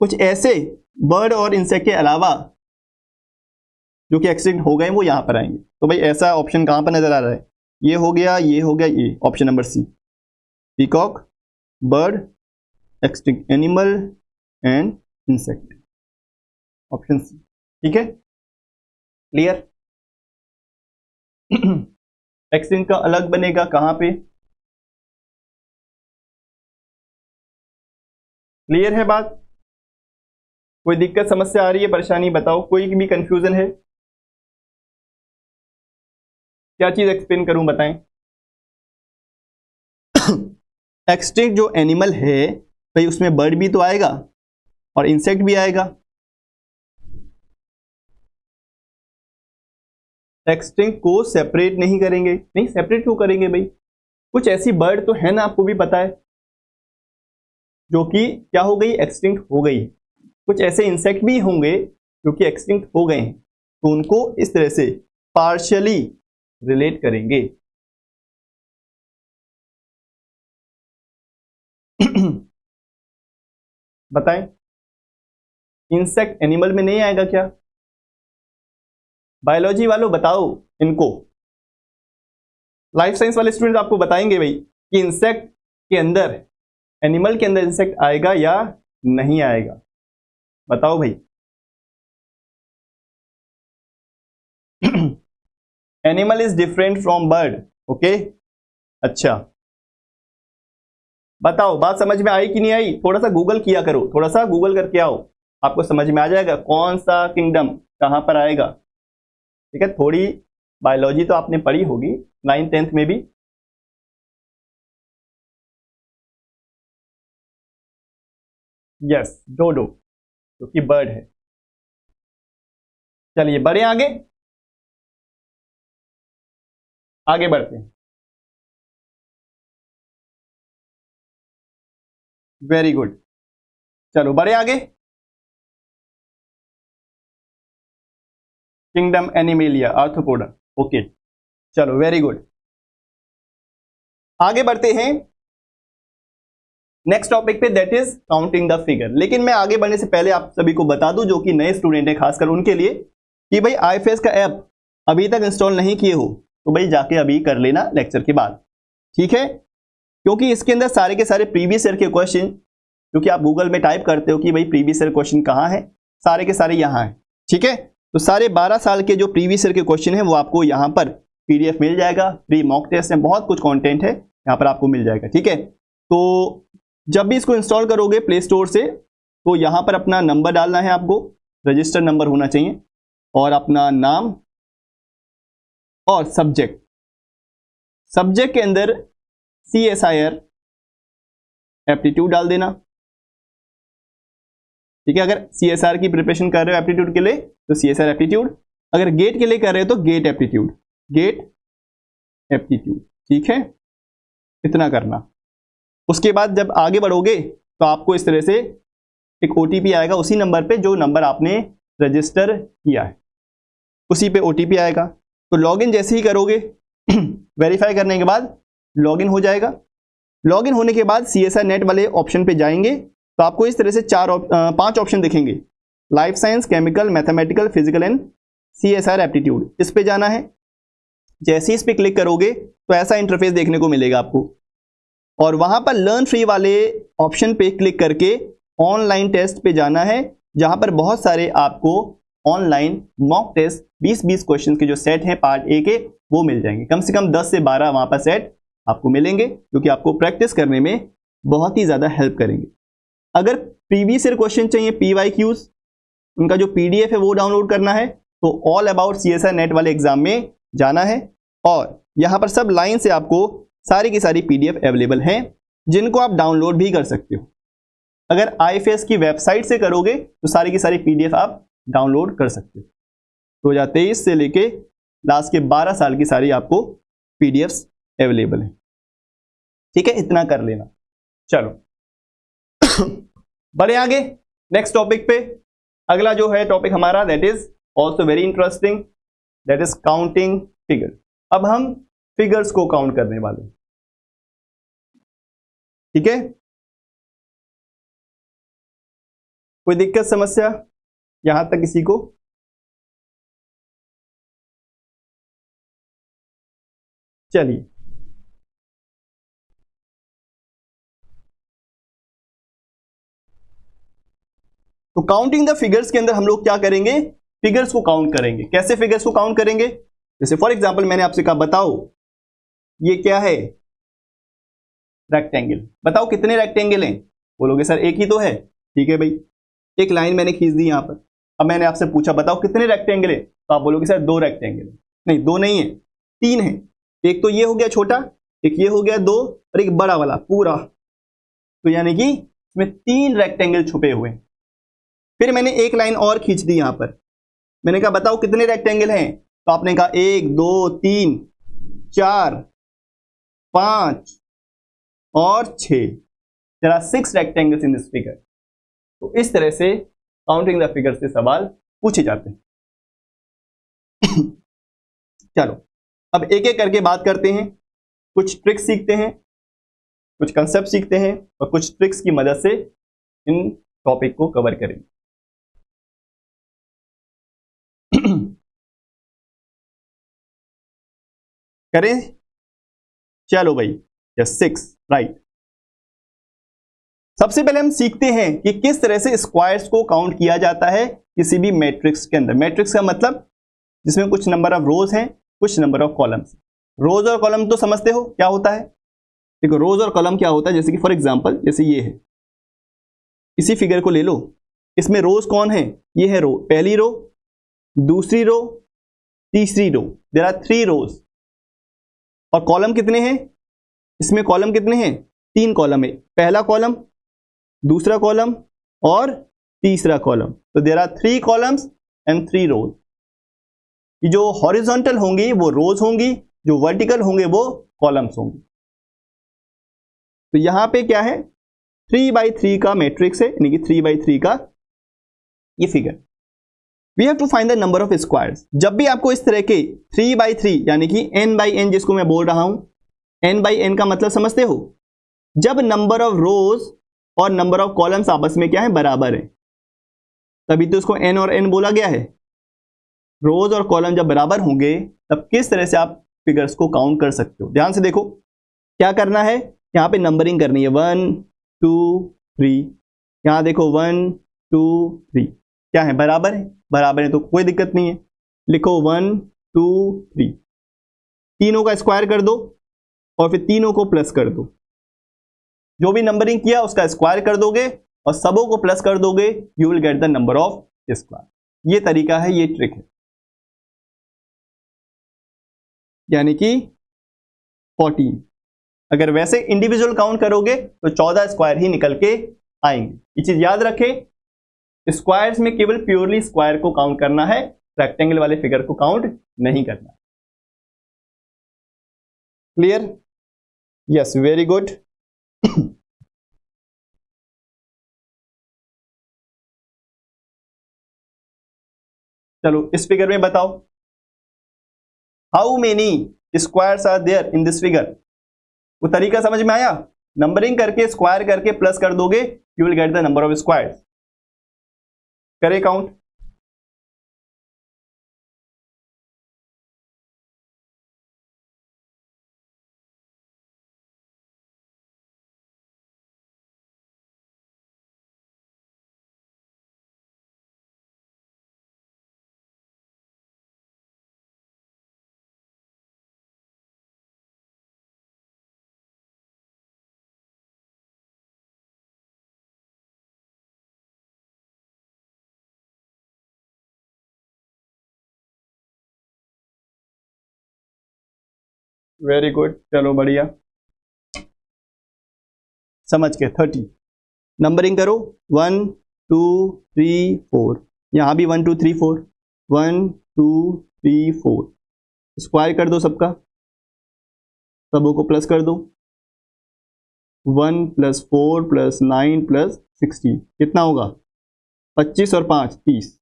कुछ ऐसे बर्ड और इंसेक्ट के अलावा जो कि एक्सटिंक्ट हो गए वो यहां पर आएंगे। तो भाई ऐसा ऑप्शन कहां पर नजर आ रहा है? ये हो गया, ये हो गया, ये option number C, peacock, bird, extinct animal and insect, option C. ठीक है, क्लियर। एक्सटिंक्ट का अलग बनेगा कहां पे? क्लियर है बात? कोई दिक्कत समस्या आ रही है, परेशानी बताओ, कोई भी कंफ्यूजन है? क्या चीज एक्सप्लेन करूं, बताएं। एक्सटिंक्ट जो एनिमल है भाई उसमें बर्ड भी तो आएगा और इंसेक्ट भी आएगा। एक्सटिंक्ट को सेपरेट नहीं करेंगे, नहीं सेपरेट क्यों करेंगे भाई? कुछ ऐसी बर्ड तो है ना, आपको भी पता है, जो कि क्या हो गई? एक्सटिंक्ट हो गई। कुछ ऐसे इंसेक्ट भी होंगे जो कि एक्सटिंक्ट हो गए हैं, तो उनको इस तरह से पार्शियली रिलेट करेंगे। बताएं, इंसेक्ट एनिमल में नहीं आएगा क्या? बायोलॉजी वालों बताओ इनको, लाइफ साइंस वाले स्टूडेंट आपको बताएंगे भाई कि इंसेक्ट के अंदर, एनिमल के अंदर इंसेक्ट आएगा या नहीं आएगा, बताओ भाई। Animal is different from bird, okay, अच्छा बताओ, बात समझ में आई कि नहीं आई? थोड़ा सा गूगल किया करो, थोड़ा सा गूगल करके आओ, आपको समझ में आ जाएगा कौन सा किंगडम कहां पर आएगा। ठीक है, थोड़ी बायोलॉजी तो आपने पढ़ी होगी 9th 10th में भी। यस, डोडो जो कि बर्ड है। चलिए बढ़े आगे, आगे बढ़ते हैं। वेरी गुड, चलो बढ़े आगे। किंगडम एनिमेलिया, आर्थ्रोपोडा, ओके, चलो वेरी गुड। आगे बढ़ते हैं नेक्स्ट टॉपिक पे, that is counting the figure. लेकिन मैं आगे बढ़ने से पहले आप सभी को बता दूं, जो कि नए स्टूडेंट है खासकर उनके लिए, कि भाई आईएफएस का ऐप अभी तक इंस्टॉल नहीं किए हो तो भाई जाके अभी कर लेना लेक्चर के बाद, ठीक है? क्योंकि इसके अंदर सारे के सारे प्रीवियस ईयर के क्वेश्चन, क्योंकि आप गूगल में टाइप करते हो कि भाई प्रीवियस ईयर क्वेश्चन कहाँ है, सारे के सारे यहाँ है, ठीक है? तो सारे 12 साल के जो प्रीवियस ईयर के क्वेश्चन है वो आपको यहाँ पर PDF मिल जाएगा, फ्री मॉक टेस्ट है, बहुत कुछ कंटेंट है यहाँ पर आपको मिल जाएगा। ठीक है, तो जब भी इसको इंस्टॉल करोगे प्ले स्टोर से तो यहाँ पर अपना नंबर डालना है, आपको रजिस्टर नंबर होना चाहिए, और अपना नाम और सब्जेक्ट। सब्जेक्ट के अंदर CSIR एप्टीट्यूड डाल देना। ठीक है, अगर CSR की प्रिपरेशन कर रहे हो एप्टीट्यूड के लिए तो CSR एप्टीट्यूड, अगर गेट के लिए कर रहे हो तो गेट एप्टीट्यूड, गेट एप्टीट्यूड। ठीक है, इतना करना। उसके बाद जब आगे बढ़ोगे तो आपको इस तरह से एक OTP आएगा, उसी नंबर पे जो नंबर आपने रजिस्टर किया है उसी पे OTP आएगा। तो लॉगिन जैसे ही करोगे वेरीफाई करने के बाद लॉगिन हो जाएगा। लॉगिन होने के बाद CSR नेट वाले ऑप्शन पे जाएंगे तो आपको इस तरह से 5 ऑप्शन दिखेंगे, life science, chemical, mathematical, physical and CSR aptitude. इस पे जाना है। जैसे ही इस पे क्लिक करोगे तो ऐसा इंटरफेस देखने को मिलेगा आपको, और वहां पर लर्न फ्री वाले ऑप्शन पे क्लिक करके ऑनलाइन टेस्ट पे जाना है, जहां पर बहुत सारे आपको ऑनलाइन मॉक टेस्ट 20-20 क्वेश्चन के जो सेट हैं पार्ट ए के वो मिल जाएंगे। कम से कम 10 से 12 वहां पर सेट आपको मिलेंगे, जो कि आपको प्रैक्टिस करने में बहुत ही ज्यादा हेल्प करेंगे। अगर प्रीवियस ईयर क्वेश्चन चाहिए PYQs, उनका जो PDF है वो डाउनलोड करना है तो ऑल अबाउट CSR नेट वाले एग्जाम में जाना है, और यहां पर सब लाइन से आपको सारी की सारी PDF अवेलेबल हैं, जिनको आप डाउनलोड भी कर सकते हो। अगर IFS की वेबसाइट से करोगे तो सारी की सारी PDF आप डाउनलोड कर सकते हो। 2023 से लेके लास्ट के 12 साल की सारी आपको PDFs अवेलेबल है। ठीक है, इतना कर लेना। चलो बढ़े आगे नेक्स्ट टॉपिक पे। अगला जो है टॉपिक हमारा that is also very interesting, that is counting figure. अब हम फिगर्स को काउंट करने वाले हैं। ठीक है, कोई दिक्कत समस्या यहां तक किसी को? चलिए, तो काउंटिंग द फिगर्स के अंदर हम लोग क्या करेंगे, फिगर्स को काउंट करेंगे। कैसे फिगर्स को काउंट करेंगे? जैसे फॉर एग्जांपल मैंने आपसे कहा बताओ ये क्या है, रेक्टेंगल। बताओ कितने रेक्टेंगल हैं? बोलोगे सर एक ही तो है। ठीक है भाई, एक लाइन मैंने खींच दी यहां पर। अब मैंने आपसे पूछा बताओ कितने रेक्टेंगल है, तो आप बोलोगे सर 2 रेक्टेंगल है। नहीं, 2 नहीं है, 3 है। एक तो ये हो गया छोटा, एक ये हो गया 2, और एक बड़ा वाला पूरा। तो यानी कि इसमें 3 रेक्टेंगल छुपे हुए हैं। फिर मैंने एक लाइन और खींच दी यहां पर। मैंने कहा बताओ कितने रेक्टेंगल हैं, तो आपने कहा 1 2 3 4 5 और 6। There are 6 rectangles in this figure. तो इस तरह से काउंटिंग द फिगर से सवाल पूछे जाते हैं। चलो अब एक एक करके बात करते हैं, कुछ ट्रिक्स सीखते हैं, कुछ कंसेप्ट सीखते हैं, और कुछ ट्रिक्स की मदद से इन टॉपिक को कवर करेंगे। करें? चलो भाई, यस 6 राइट। सबसे पहले हम सीखते हैं कि किस तरह से स्क्वायर्स को काउंट किया जाता है किसी भी मैट्रिक्स के अंदर। मैट्रिक्स का मतलब जिसमें कुछ नंबर ऑफ रोज हैं, कुछ नंबर ऑफ कॉलम्स। रोज और कॉलम तो समझते हो क्या होता है। देखो रोज और कॉलम क्या होता है, जैसे कि फॉर एग्जांपल जैसे ये है, इसी फिगर को ले लो, इसमें रोज कौन है, ये है रो, पहली रो, दूसरी रो, तीसरी रो। देयर आर 3 रोज। और कॉलम कितने हैं, इसमें कॉलम कितने हैं, 3 कॉलम है, पहला कॉलम, दूसरा कॉलम और तीसरा कॉलम। तो देयर आर 3 कॉलम्स एंड 3 रोज। ये जो हॉरिजॉन्टल होंगी वो रोज होंगी, जो वर्टिकल होंगे वो कॉलम्स होंगे। तो यहां पे क्या है, 3x3 का मैट्रिक्स है, यानी कि 3x3 का ये figure. We have to find the number of squares. जब भी आपको इस तरह के 3x3 यानी कि n/n जिसको मैं बोल रहा हूं, n/n का मतलब समझते हो, जब नंबर ऑफ रोज और नंबर ऑफ कॉलम्स आपस में क्या है, बराबर है, तभी तो इसको n और n बोला गया है। रोज और कॉलम जब बराबर होंगे तब किस तरह से आप फिगर्स को काउंट कर सकते हो। ध्यान से देखो क्या करना है, यहां पे नंबरिंग करनी है 1 2 3। यहां देखो 1 2 3 क्या है, बराबर है, बराबर है तो कोई दिक्कत नहीं है, लिखो 1 2 3। तीनों का स्क्वायर कर दो और फिर तीनों को प्लस कर दो। जो भी नंबरिंग किया उसका स्क्वायर कर दोगे और सबों को प्लस कर दोगे, you will get the number of square. ये तरीका है, ये ट्रिक है, यानी कि 14। अगर वैसे इंडिविजुअल काउंट करोगे तो 14 स्क्वायर ही निकल के आएंगे। ये चीज याद रखें, स्क्वायर्स में केवल प्योरली स्क्वायर को काउंट करना है, रेक्टेंगल वाले फिगर को काउंट नहीं करना। क्लियर? Yes, very good. चलो इस फिगर में बताओ, how many squares are there in this figure. वो तरीका समझ में आया? नंबरिंग करके स्क्वायर करके प्लस कर दोगे, you will get the number of squares. करें काउंट। वेरी गुड, चलो बढ़िया, समझ के। 30 नंबरिंग करो, 1 2 3 4, यहां भी 1 2 3 4, 1 2 3 4, स्क्वायर कर दो सबका, सबों को प्लस कर दो। 1 + 4 + 9 + 16 कितना होगा? 25 और 5 30।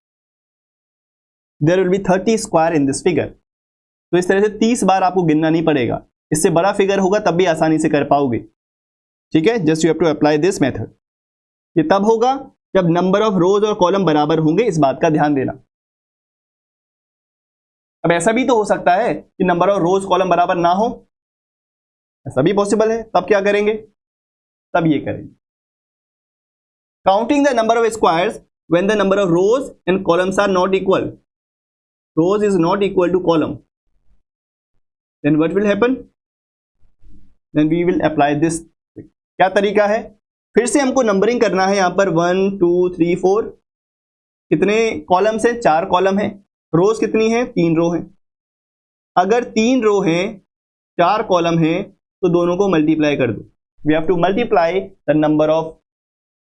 There will be 30 square in this figure. तो इस तरह से 30 बार आपको गिनना नहीं पड़ेगा, इससे बड़ा फिगर होगा तब भी आसानी से कर पाओगे। ठीक है, just you have to apply this method. ये तब होगा जब नंबर ऑफ रोज और कॉलम बराबर होंगे, इस बात का ध्यान देना। अब ऐसा भी तो हो सकता है कि नंबर ऑफ रोज कॉलम बराबर ना हो, ऐसा भी पॉसिबल है, तब क्या करेंगे? तब ये करेंगे, counting the number of squares when the number of rows and columns are not equal. Rows is not equal to column, then what will happen? Then we will apply this. क्या तरीका है? फिर से हमको नंबरिंग करना है, यहां पर 1 2 3 4, कितने कॉलम्स हैं? 4 कॉलम है। रोज कितनी है? 3 रो है। अगर 3 रो हैं, 4 कॉलम हैं, तो दोनों को मल्टीप्लाई कर दो। We have to multiply the number of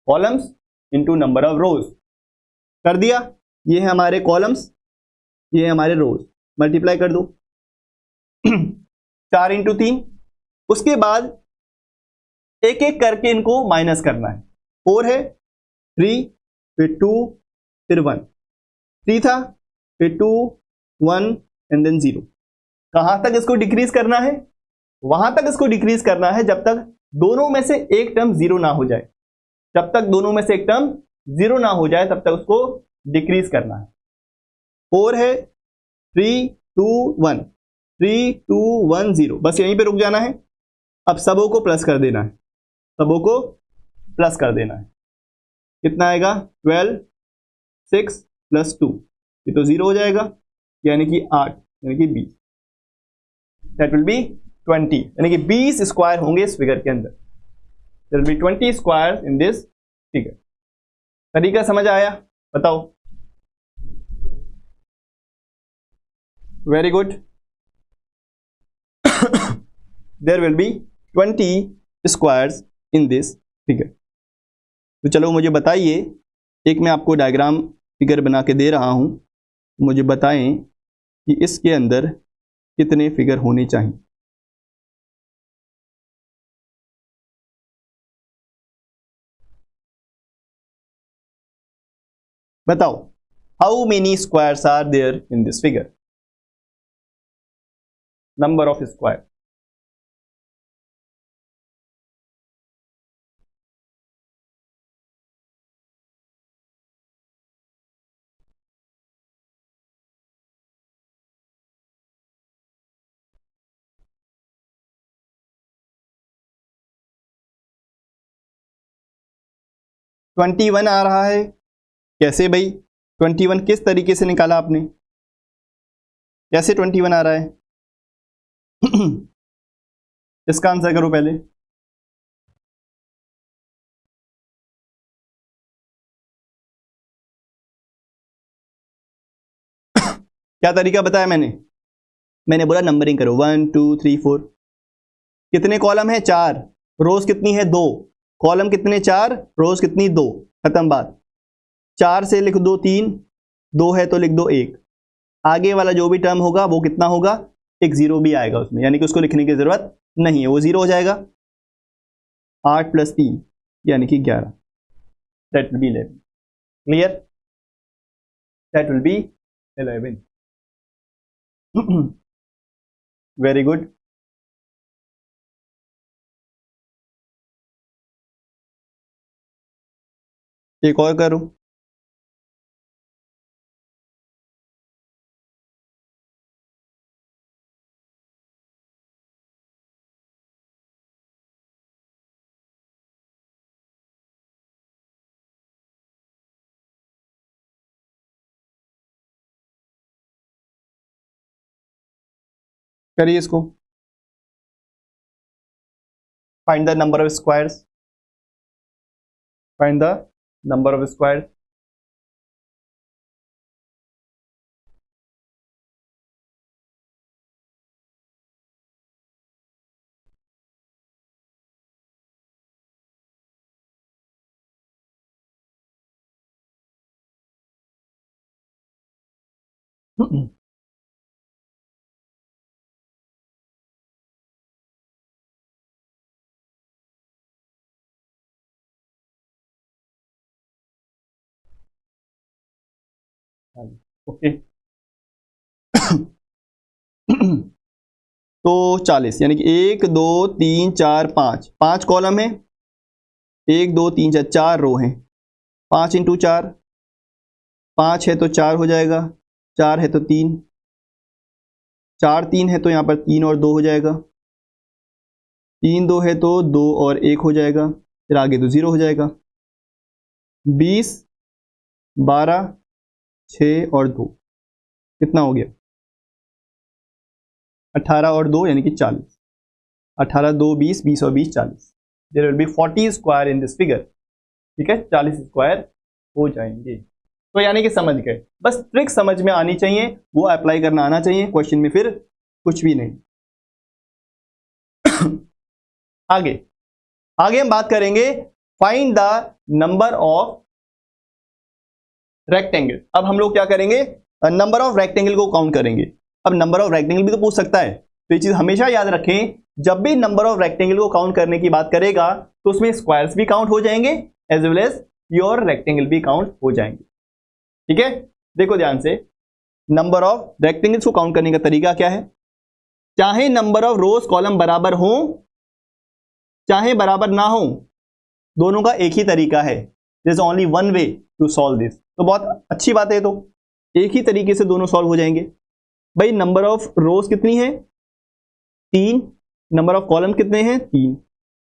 columns into number of rows. कर दिया? ये है हमारे कॉलम्स, ये है हमारे रोज, मल्टीप्लाई कर दो। 4 × 3। उसके बाद एक एक करके इनको माइनस करना है। 4 है, 3, फिर 2, फिर 1। 3 था, फिर 2 1 एंड देन 0। कहां तक इसको डिक्रीज करना है? वहां तक इसको डिक्रीज करना है जब तक दोनों में से एक टर्म 0 ना हो जाए। जब तक दोनों में से एक टर्म 0 ना हो जाए तब तक उसको डिक्रीज करना है। 4 है, 3 2 1, 3 2 1 0, बस यहीं पे रुक जाना है। अब सबों को प्लस कर देना है, सबों को प्लस कर देना है। कितना आएगा? 12 6 + 2, ये तो 0 हो जाएगा, यानी कि 8, यानी कि 20। दैट विल बी 20, यानी कि 20 स्क्वायर होंगे इस फिगर के अंदर। There will be 20 square in this figure. तरीका समझ आया? बताओ। Very good. There will be 20 squares in this figure. तो चलो मुझे बताइए, एक मैं आपको डायग्राम फिगर बना के दे रहा हूं, मुझे बताएं कि इसके अंदर कितने फिगर होने चाहिए। बताओ, how many squares are there in this figure? Number of square. Twenty 21 आ रहा है। कैसे भाई? 21 किस तरीके से निकाला आपने? कैसे 21 आ रहा है? इसका आंसर करो पहले। क्या तरीका बताया मैंने बोला नंबरिंग करो 1 2 3 4। कितने कॉलम है? 4। रोज कितनी है? 2। कॉलम कितने? 4। रोज कितनी? 2। खत्म बात। 4 से लिख दो 3, 2 है तो लिख दो 1। आगे वाला जो भी टर्म होगा वो कितना होगा? एक जीरो भी आएगा उसमें, यानी कि उसको लिखने की जरूरत नहीं है, वो जीरो हो जाएगा। 8 + 3 यानी कि 11। That will be 11। Clear? That will be 11। Very good. एक और करूं? करिए इसको। Find the number of squares. Find the number of squares. Okay. तो 40 यानी कि 1 2 3 4 5, 5 कॉलम है। 1 2 3 4, 4 रो हैं। 5 × 4, 5 है तो 4 हो जाएगा, 4 है तो 3, 4 3 है तो यहाँ पर 3 और 2 हो जाएगा, 3 2 है तो 2 और 1 हो जाएगा, फिर आगे तो 0 हो जाएगा। 20 12 6 और 2 कितना हो गया? 18 और 2 यानी कि 40। 18 2 20, 20 और 20 40। There will be 40 square in this figure. ठीक है, 40 स्क्वायर हो जाएंगे। तो यानी कि समझ गए, बस ट्रिक समझ में आनी चाहिए, वो अप्लाई करना आना चाहिए क्वेश्चन में, फिर कुछ भी नहीं। आगे आगे हम बात करेंगे find the number of rectangle. अब हम लोग क्या करेंगे? नंबर ऑफ रेक्टेंगल को काउंट करेंगे। अब नंबर ऑफ रेक्टेंगल भी तो पूछ सकता है, तो ये चीज हमेशा याद रखें, जब भी नंबर ऑफ रेक्टेंगल को काउंट करने की बात करेगा तो उसमें स्क्वायर्स भी काउंट हो जाएंगे as well as your rectangle भी काउंट हो जाएंगे। ठीक है, देखो ध्यान से, नंबर ऑफ रेक्टेंगल्स को काउंट करने का तरीका क्या है? चाहे नंबर ऑफ रोज कॉलम बराबर हो चाहे बराबर ना हो, दोनों का एक ही तरीका है। There is only one way to solve this. तो बहुत अच्छी बात है, तो एक ही तरीके से दोनों सॉल्व हो जाएंगे। भाई नंबर ऑफ रोज कितनी है? 3। नंबर ऑफ कॉलम कितने हैं? 3।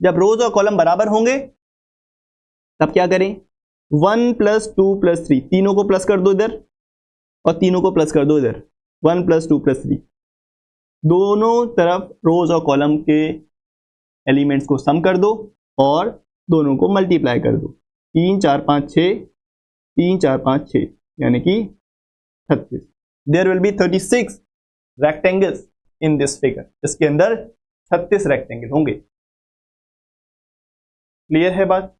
जब रोज और कॉलम बराबर होंगे तब क्या करें? 1 + 2 + 3, तीनों को प्लस कर दो इधर और तीनों को प्लस कर दो इधर। 1 + 2 + 3, दोनों तरफ रोज और कॉलम के एलिमेंट्स को सम कर दो और दोनों को मल्टीप्लाई कर दो। 3 4 5 6, 3 4 5 6 यानी कि 36। There will be 36 rectangles in this figure. इसके अंदर 36 रेक्टेंगल होंगे। क्लियर है बात?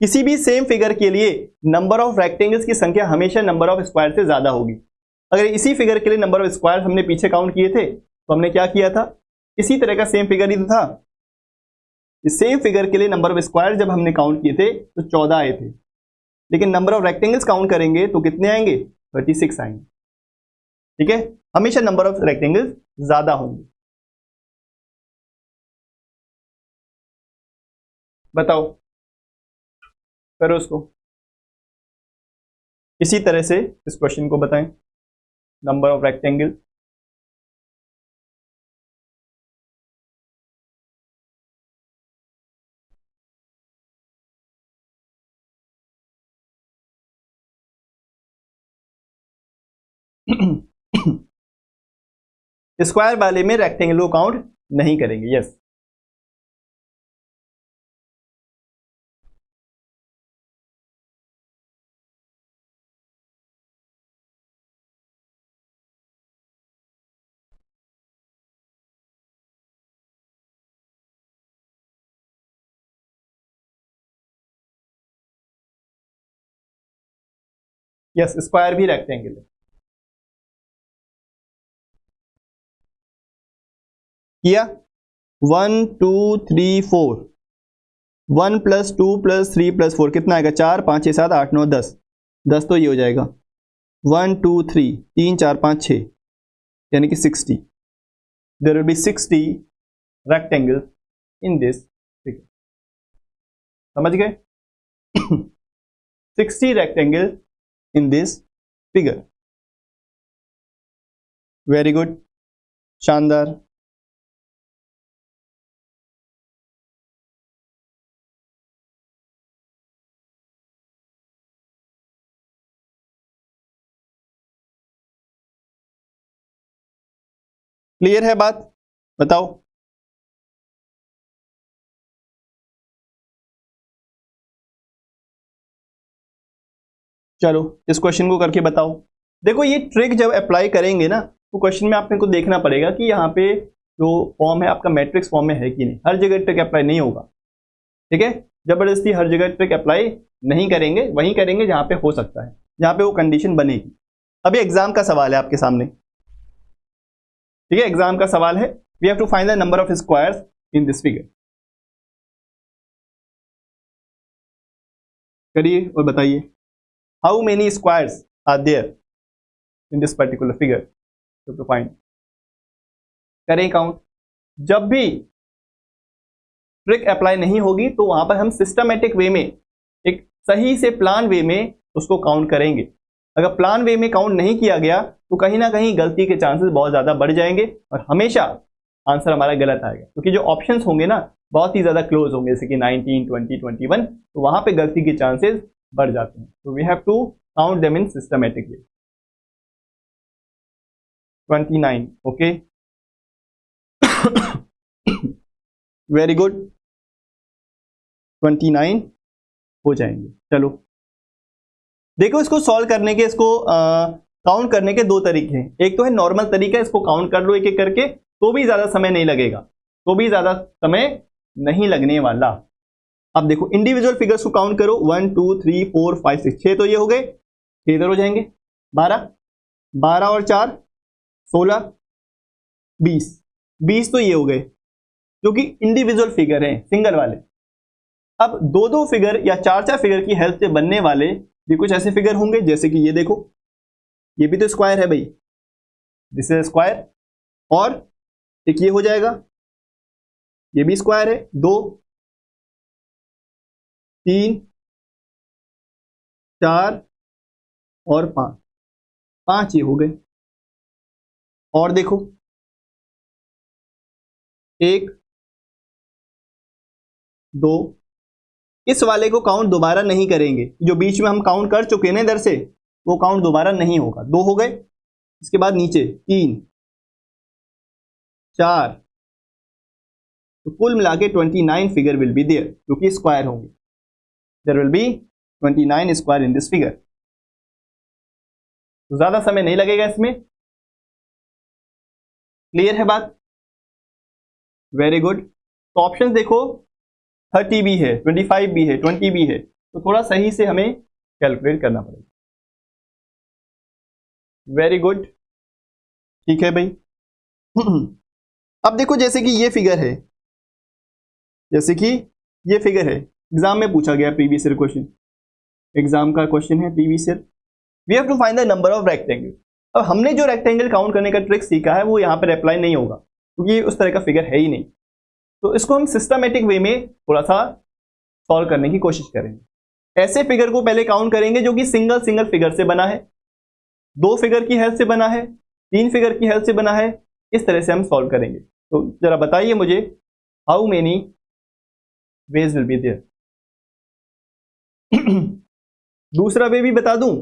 किसी भी सेम फिगर के लिए नंबर ऑफ रेक्टेंगल्स की संख्या हमेशा नंबर ऑफ स्क्वायर से ज्यादा होगी। अगर इसी फिगर के लिए नंबर ऑफ स्क्वायर हमने पीछे काउंट किए थे तो हमने क्या किया था? इसी तरह का सेम फिगर ही तो था। इस सेम फिगर के लिए नंबर ऑफ स्क्वायर जब हमने काउंट किए थे तो 14 आए थे, लेकिन नंबर ऑफ रेक्टेंगल्स काउंट करेंगे तो कितने आएंगे? 36 आएंगे। ठीक है, हमेशा नंबर ऑफ रेक्टेंगल्स ज्यादा होंगे। बताओ, करो उसको इसी तरह से, इस क्वेश्चन को बताएं। नंबर ऑफ रेक्टेंगल स्क्वायर वाले में रेक्टेंगल को काउंट नहीं करेंगे। यस, यस, स्क्वायर भी रेक्टेंगल है। किया 1 2 3 4, 1 + 2 + 3 + 4 कितना आएगा? 4 5 6 7 8 9 10, 10 तो ये हो जाएगा 1 2 3 3 4 5 6, यानी कि 60। There will be 60 rectangle in this figure. समझ गए? 60 rectangle in this figure. Very good, शानदार। क्लियर है बात? बताओ। चलो इस क्वेश्चन को करके बताओ। देखो ये ट्रिक जब अप्लाई करेंगे ना, तो क्वेश्चन में आपने को देखना पड़ेगा कि यहाँ पे जो फॉर्म है आपका मैट्रिक्स फॉर्म में है कि नहीं। हर जगह ट्रिक अप्लाई नहीं होगा, ठीक है? जबरदस्ती हर जगह ट्रिक अप्लाई नहीं करेंगे, वहीं करेंगे जहाँ पे हो सकता है, जहाँ पे वो कंडीशन बनेगी। अभी एग्जाम का सवाल है आपके सामने, ठीक है? एग्जाम का सवाल है, we have to find the number of squares in this figure. करिए और बताइए, how many squares are there in this particular figure to find. करें काउंट। जब भी ट्रिक अप्लाई नहीं होगी तो वहां पर हम सिस्टमेटिक वे में, एक सही से प्लान वे में उसको काउंट करेंगे। अगर प्लान वे में काउंट नहीं किया गया तो कहीं ना कहीं गलती के चांसेस बहुत ज्यादा बढ़ जाएंगे और हमेशा आंसर हमारा गलत आएगा, क्योंकि जो ऑप्शंस होंगे ना बहुत ही ज्यादा क्लोज होंगे, जैसे कि 19 20 21, तो वहां पे गलती के चांसेस बढ़ जाते हैं। तो we have to count them in systematic way. 29, okay, very good, 29 हो जाएंगे। चलो देखो, इसको सॉल्व करने के, इसको काउंट करने के दो तरीके हैं। एक तो है नॉर्मल तरीका, इसको काउंट कर लो एक एक करके, तो भी ज्यादा समय नहीं लगेगा, तो भी ज्यादा समय नहीं लगने वाला। अब देखो इंडिविजुअल फिगर्स को काउंट करो, 1 2 3 4 5 6, 6 तो ये हो गए, 6 इधर हो जाएंगे, 12 12 और 4 16 20 20 तो ये हो गए, जो कि इंडिविजुअल फिगर हैं, सिंगल वाले। अब दो दो फिगर या चार चार फिगर की हेल्प से बनने वाले भी कुछ ऐसे फिगर होंगे, जैसे कि ये देखो, ये भी तो स्क्वायर है भाई, दिस इज स्क्वायर। और एक ये हो जाएगा, ये भी स्क्वायर है, 2 3 4 और 5, 5 ये हो गए। और देखो 1 2, इस वाले को काउंट दोबारा नहीं करेंगे, जो बीच में हम काउंट कर चुके हैं ना इधर से, वो काउंट दोबारा नहीं होगा। 2 हो गए, इसके बाद नीचे 3 4, तो कुल मिला के 29 फिगर विल बी देयर, जो कि स्क्वायर होंगे। There will be 29 square in this figure. तो ज्यादा समय नहीं लगेगा इसमें। क्लियर है बात? Very good. तो ऑप्शन देखो, 30 भी है, 25 भी है, 20 भी है, तो थोड़ा सही से हमें कैलकुलेट करना पड़ेगा। वेरी गुड, ठीक है भाई। अब देखो जैसे कि ये फिगर है, जैसे कि ये फिगर है, एग्जाम में पूछा गया प्रीवियस ईयर क्वेश्चन, एग्जाम का क्वेश्चन है previous year. We have to find the number of rectangle. अब हमने जो रेक्टेंगल काउंट करने का ट्रिक सीखा है वो यहाँ पर अप्लाई नहीं होगा, क्योंकि उस तरह का फिगर है ही नहीं। तो इसको हम सिस्टमेटिक वे में थोड़ा सा सॉल्व करने की कोशिश करेंगे। ऐसे फिगर को पहले काउंट करेंगे जो कि सिंगल सिंगल फिगर से बना है, 2 फिगर की हेल्प से बना है, 3 फिगर की हेल्प से बना है, इस तरह से हम सॉल्व करेंगे। तो जरा बताइए मुझे, how many ways will be there. दूसरा वे भी बता दूं,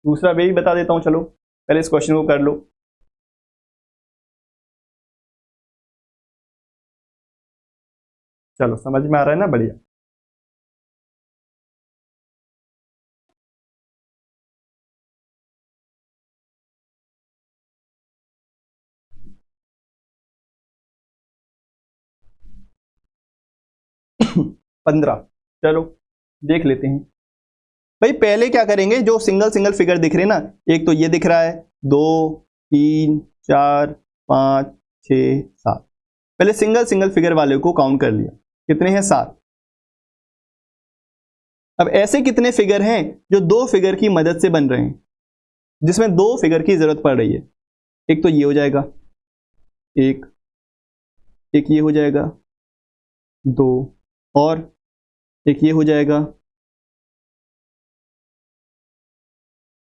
दूसरा वे भी बता देता हूं, चलो पहले इस क्वेश्चन को कर लो। चलो समझ में आ रहा है ना, बढ़िया। पंद्रह, चलो देख लेते हैं। भाई पहले क्या करेंगे, जो सिंगल सिंगल फिगर दिख रहे हैं ना, एक तो ये दिख रहा है, 2 3 4 5 6 7, पहले सिंगल सिंगल फिगर वाले को काउंट कर लिया, कितने हैं 7। अब ऐसे कितने फिगर हैं जो दो फिगर की मदद से बन रहे हैं, जिसमें दो फिगर की जरूरत पड़ रही है। एक तो ये हो जाएगा, एक ये हो जाएगा, 2, और एक ये हो जाएगा,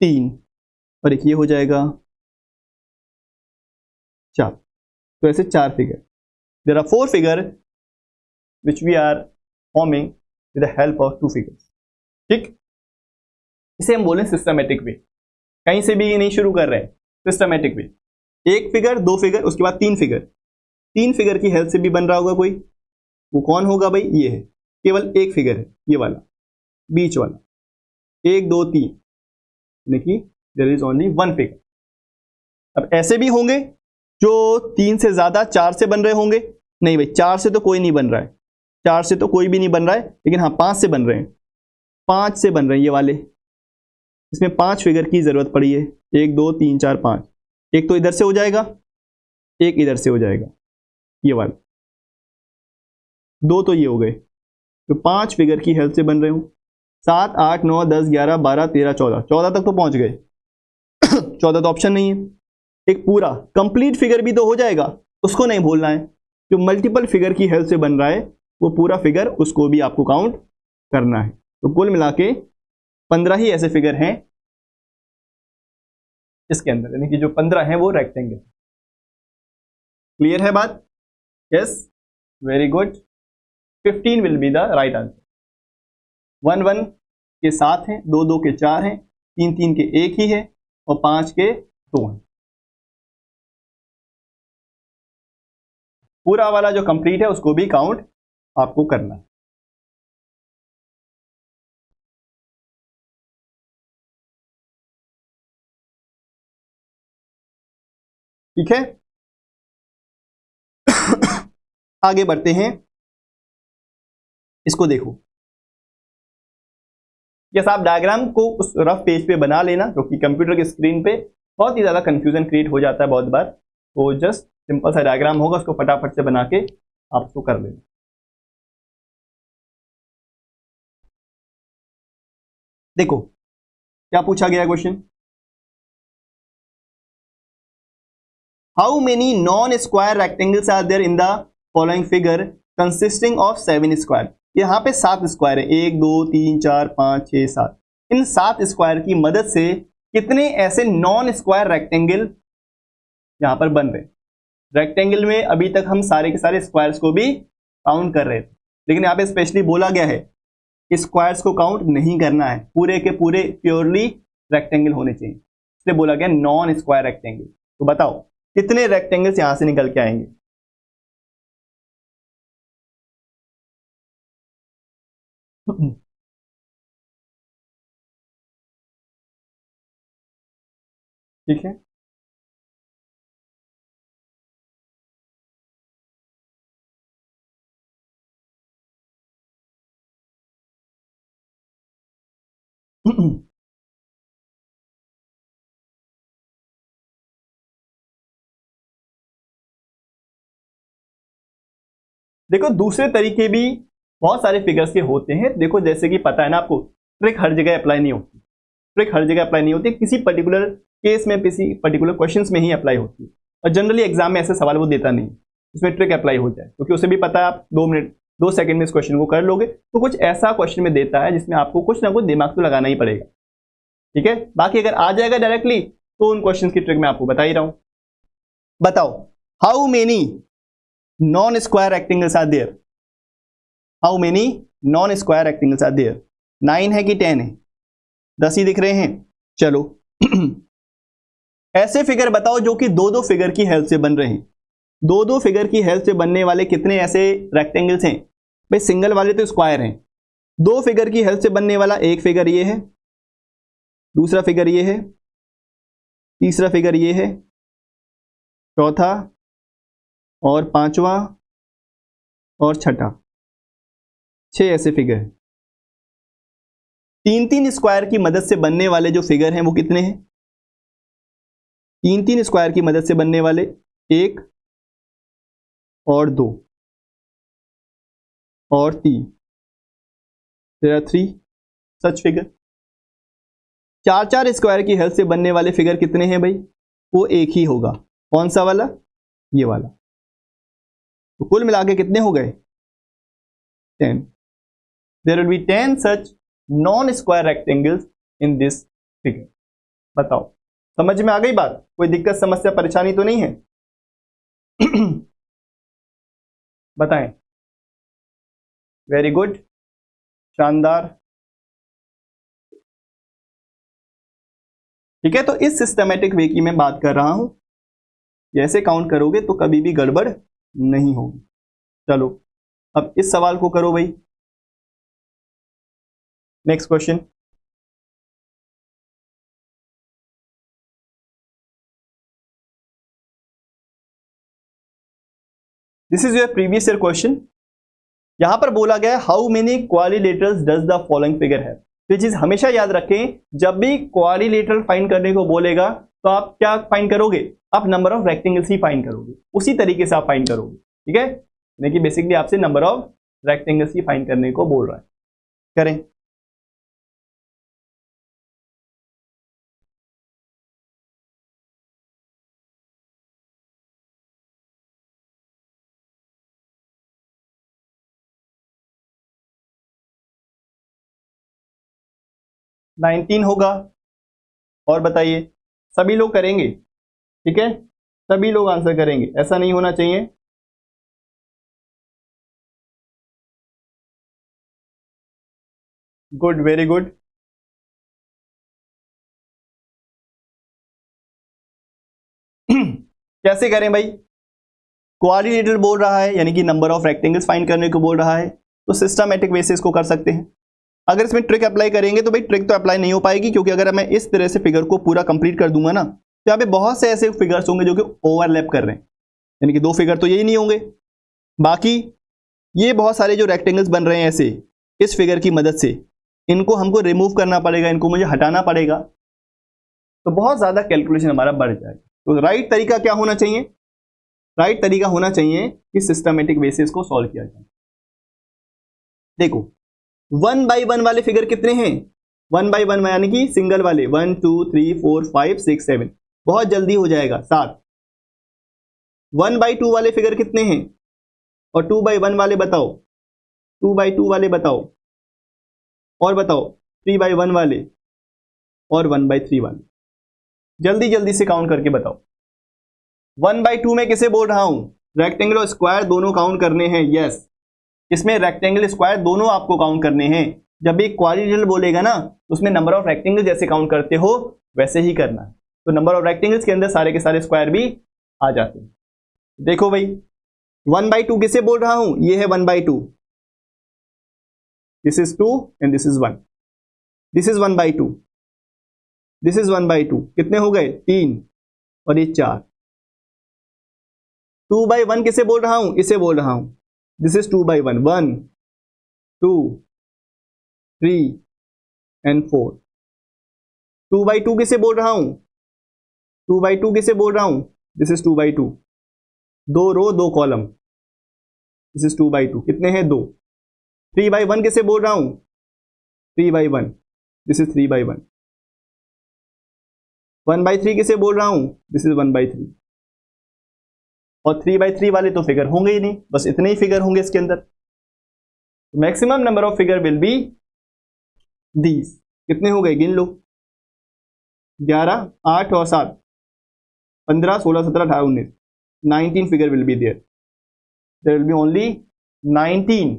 3, और एक ये हो जाएगा, 4। तो ऐसे 4 figure, there are 4 figure which we are forming with the help of 2 figures. ठीक, इसे हम बोलें सिस्टमेटिक वे। कहीं से भी नहीं शुरू कर रहे हैं, सिस्टमेटिक वे। एक फिगर, दो फिगर, उसके बाद 3 फिगर, 3 फिगर की हेल्प से भी बन रहा होगा कोई, वो कौन होगा भाई, ये है। केवल एक फिगर है, ये वाला बीच वाला, 1 2 3, यानी कि देयर इज ओनली 1 फिगर। अब ऐसे भी होंगे जो 3 से ज्यादा 4 से बन रहे होंगे। नहीं भाई, 4 से तो कोई नहीं बन रहा है, 4 से तो कोई भी नहीं बन रहा है, लेकिन हाँ 5 से बन रहे हैं, 5 से बन रहे हैं ये वाले। इसमें 5 फिगर की जरूरत पड़ी है, 1 2 3 4 5। एक तो इधर से हो जाएगा, एक इधर से हो जाएगा, ये वाला। 2 तो ये हो गए, तो 5 फिगर की हेल्प से बन रहे हो। 7 8 9 10 11 12 13 14, 14 तक तो पहुंच गए। 14 तो ऑप्शन नहीं है। एक पूरा कंप्लीट फिगर भी तो हो जाएगा, उसको नहीं भूलना है। जो मल्टीपल फिगर की हेल्प से बन रहा है वो पूरा फिगर, उसको भी आपको काउंट करना है। तो कुल मिला के 15 ही ऐसे फिगर हैं इसके अंदर, यानी कि जो 15 हैं वो रेक्टेंगल। क्लियर है बात? Yes, very good. 15 will be the right answer. 1 1 के 7 हैं, 2 2 के 4 हैं, 3 3 के 1 ही है, और 5 के 2 हैं। पूरा वाला जो कंप्लीट है उसको भी काउंट आपको करना है। ठीक है, आगे बढ़ते हैं। इसको देखो, यस, आप डायग्राम को उस रफ पेज पे बना लेना, क्योंकि कंप्यूटर की स्क्रीन पे बहुत ही ज्यादा कंफ्यूजन क्रिएट हो जाता है बहुत बार। तो जस्ट सिंपल सा डायग्राम होगा, उसको फटाफट से बना के आप उसको कर लेना। देखो क्या पूछा गया question, how many non square rectangles are there in the following figure consisting of 7 square. यहाँ पे 7 स्क्वायर है, 1 2 3 4 5 6 7। इन 7 स्क्वायर की मदद से कितने ऐसे नॉन स्क्वायर रेक्टेंगल यहां पर बन रहे। रेक्टेंगल में अभी तक हम सारे के सारे स्क्वायर्स को भी काउंट कर रहे थे, लेकिन यहाँ पे स्पेशली बोला गया है स्क्वायर्स को काउंट नहीं करना है, पूरे के पूरे प्योरली रेक्टेंगल होने चाहिए, इसलिए बोला गया नॉन स्क्वायर रेक्टेंगल। तो बताओ कितने रेक्टेंगल्स यहां से निकल के आएंगे। ठीक है, देखो दूसरे तरीके भी बहुत सारे फिगर्स के होते हैं। देखो जैसे कि पता है ना आपको, ट्रिक हर जगह अप्लाई नहीं होती, ट्रिक हर जगह अप्लाई नहीं होती, किसी पर्टिकुलर केस में, किसी पर्टिकुलर क्वेश्चंस में ही अप्लाई होती है। और जनरली एग्जाम में ऐसे सवाल वो देता नहीं, इसमें ट्रिक अप्लाई हो जाए, क्योंकि उसे भी पता है आप 2 सेकंड में इस क्वेश्चन को कर लोगे। तो कुछ ऐसा क्वेश्चन में देता है जिसमें आपको कुछ ना कुछ दिमाग तो लगाना ही पड़ेगा। ठीक है, बाकी अगर आ जाएगा डायरेक्टली तो उन क्वेश्चन की ट्रिक मैं आपको बता ही रहा हूं। बताओ how many non square rectangles are there, how many non square rectangles are there. 9 है कि 10 है, 10 ही दिख रहे हैं। चलो ऐसे फिगर बताओ जो कि दो दो फिगर की हेल्प से बन रहे हैं। दो दो फिगर की हेल्प से बनने वाले कितने ऐसे रेक्टेंगल्स हैं भाई? सिंगल वाले तो स्क्वायर हैं, दो फिगर की हेल्प से बनने वाला एक फिगर ये है, दूसरा फिगर ये है, तीसरा फिगर ये है, चौथा और पांचवा और छठा, 6 ऐसे फिगर हैं। तीन तीन स्क्वायर की मदद से बनने वाले जो फिगर हैं वो कितने हैं? तीन तीन स्क्वायर की मदद से बनने वाले 1 और 2 और 3, there are 3 सच फिगर। चार चार स्क्वायर की हेल्प से बनने वाले फिगर कितने हैं भाई? वो एक ही होगा। कौन सा वाला? ये वाला। तो कुल मिला के कितने हो गए? 10। There will be 10 such non square rectangles in this figure. बताओ समझ में आ गई बात? कोई दिक्कत समस्या परेशानी तो नहीं है? बताएं। वेरी गुड, शानदार। ठीक है, तो इस सिस्टमेटिक वे की मैं बात कर रहा हूं। जैसे काउंट करोगे तो कभी भी गड़बड़ नहीं होगी। चलो अब इस सवाल को करो भाई। Next question. This is your previous year question. यहां पर बोला गया how many quadrilaterals does the following figure है। तो ये चीज हमेशा याद रखें, जब भी क्वाड्रिलेटरल फाइंड करने को बोलेगा तो आप क्या फाइंड करोगे? आप number of rectangles he find करोगे, उसी तरीके से आप फाइंड करोगे। ठीक है, यानी कि बेसिकली आपसे number of rectangles he find करने को बोल रहा है। करें। नाइनटीन होगा। और बताइए, सभी लोग करेंगे? ठीक है, सभी लोग आंसर करेंगे, ऐसा नहीं होना चाहिए। Good, very good. कैसे करें भाई? क्वाड्रिलेटरल बोल रहा है यानी कि नंबर ऑफ रेक्टेंगल्स फाइंड करने को बोल रहा है, तो सिस्टमैटिक वे से इसको कर सकते हैं। अगर इसमें ट्रिक अप्लाई करेंगे तो भाई ट्रिक तो अप्लाई नहीं हो पाएगी, क्योंकि अगर मैं इस तरह से फिगर को पूरा कंप्लीट कर दूंगा ना, तो यहाँ पे बहुत से ऐसे फिगर्स होंगे जो कि ओवरलैप कर रहे हैं, यानी कि दो फिगर तो यही नहीं होंगे, बाकी ये बहुत सारे जो रेक्टेंगल्स बन रहे हैं ऐसे इस फिगर की मदद से, इनको हमको रिमूव करना पड़ेगा, इनको मुझे हटाना पड़ेगा, तो बहुत ज्यादा कैलकुलेशन हमारा बढ़ जाएगा। तो राइट तरीका क्या होना चाहिए? राइट तरीका होना चाहिए कि सिस्टमेटिक बेसिस को सॉल्व किया जाए। देखो 1 बाई 1 वाले फिगर कितने हैं? 1 बाई 1 यानी कि सिंगल वाले 1 2 3 4 5 6 7, बहुत जल्दी हो जाएगा 7। 1 बाई 2 वाले फिगर कितने हैं? और 2 बाई 1 वाले बताओ, 2 बाई 2 वाले बताओ, और बताओ 3 बाई 1 वाले और 1 बाई 3 वाले। जल्दी जल्दी से काउंट करके बताओ। 1 बाई 2 में किसे बोल रहा हूं? रेक्टेंगल और स्क्वायर दोनों काउंट करने हैं। यस, इसमें रेक्टेंगल स्क्वायर दोनों आपको काउंट करने हैं। जब भी क्वाड्रिलेटरल बोलेगा ना, तो उसमें नंबर ऑफ रेक्टेंगल जैसे काउंट करते हो वैसे ही करना है। तो नंबर ऑफ रेक्टेंगल्स के अंदर सारे के सारे स्क्वायर भी आ जाते हैं। देखो भाई 1 बाई 2 किसे बोल रहा हूं? ये है 1 by 2, this is 2 and this is 1, this is 1 by 2, this is 1 by 2, कितने हो गए? 3 और ये 4। 2 बाई 1 किसे बोल रहा हूं? इसे बोल रहा हूं, this is 2 by 1, 1 2 3 and 4। 2 by 2 किसे बोल रहा हूं? 2 बाई 2 किसे बोल रहा हूं? This is 2 by 2, 2 row 2 column, this is 2 by 2, कितने हैं? 2। 3 बाई 1 किसे बोल रहा हूं? 3 by 1, this is 3 by 1। 1 by 3 किसे बोल रहा हूं? This is 1 by 3। और 3 बाई 3 वाले तो फिगर होंगे ही नहीं, बस इतने ही फिगर होंगे इसके अंदर। Maximum number of figure will B these. कितने हो गए? गिन लो, 11 8 और 7 15 16 17 18 19, 19 figure will be there. There will be only 19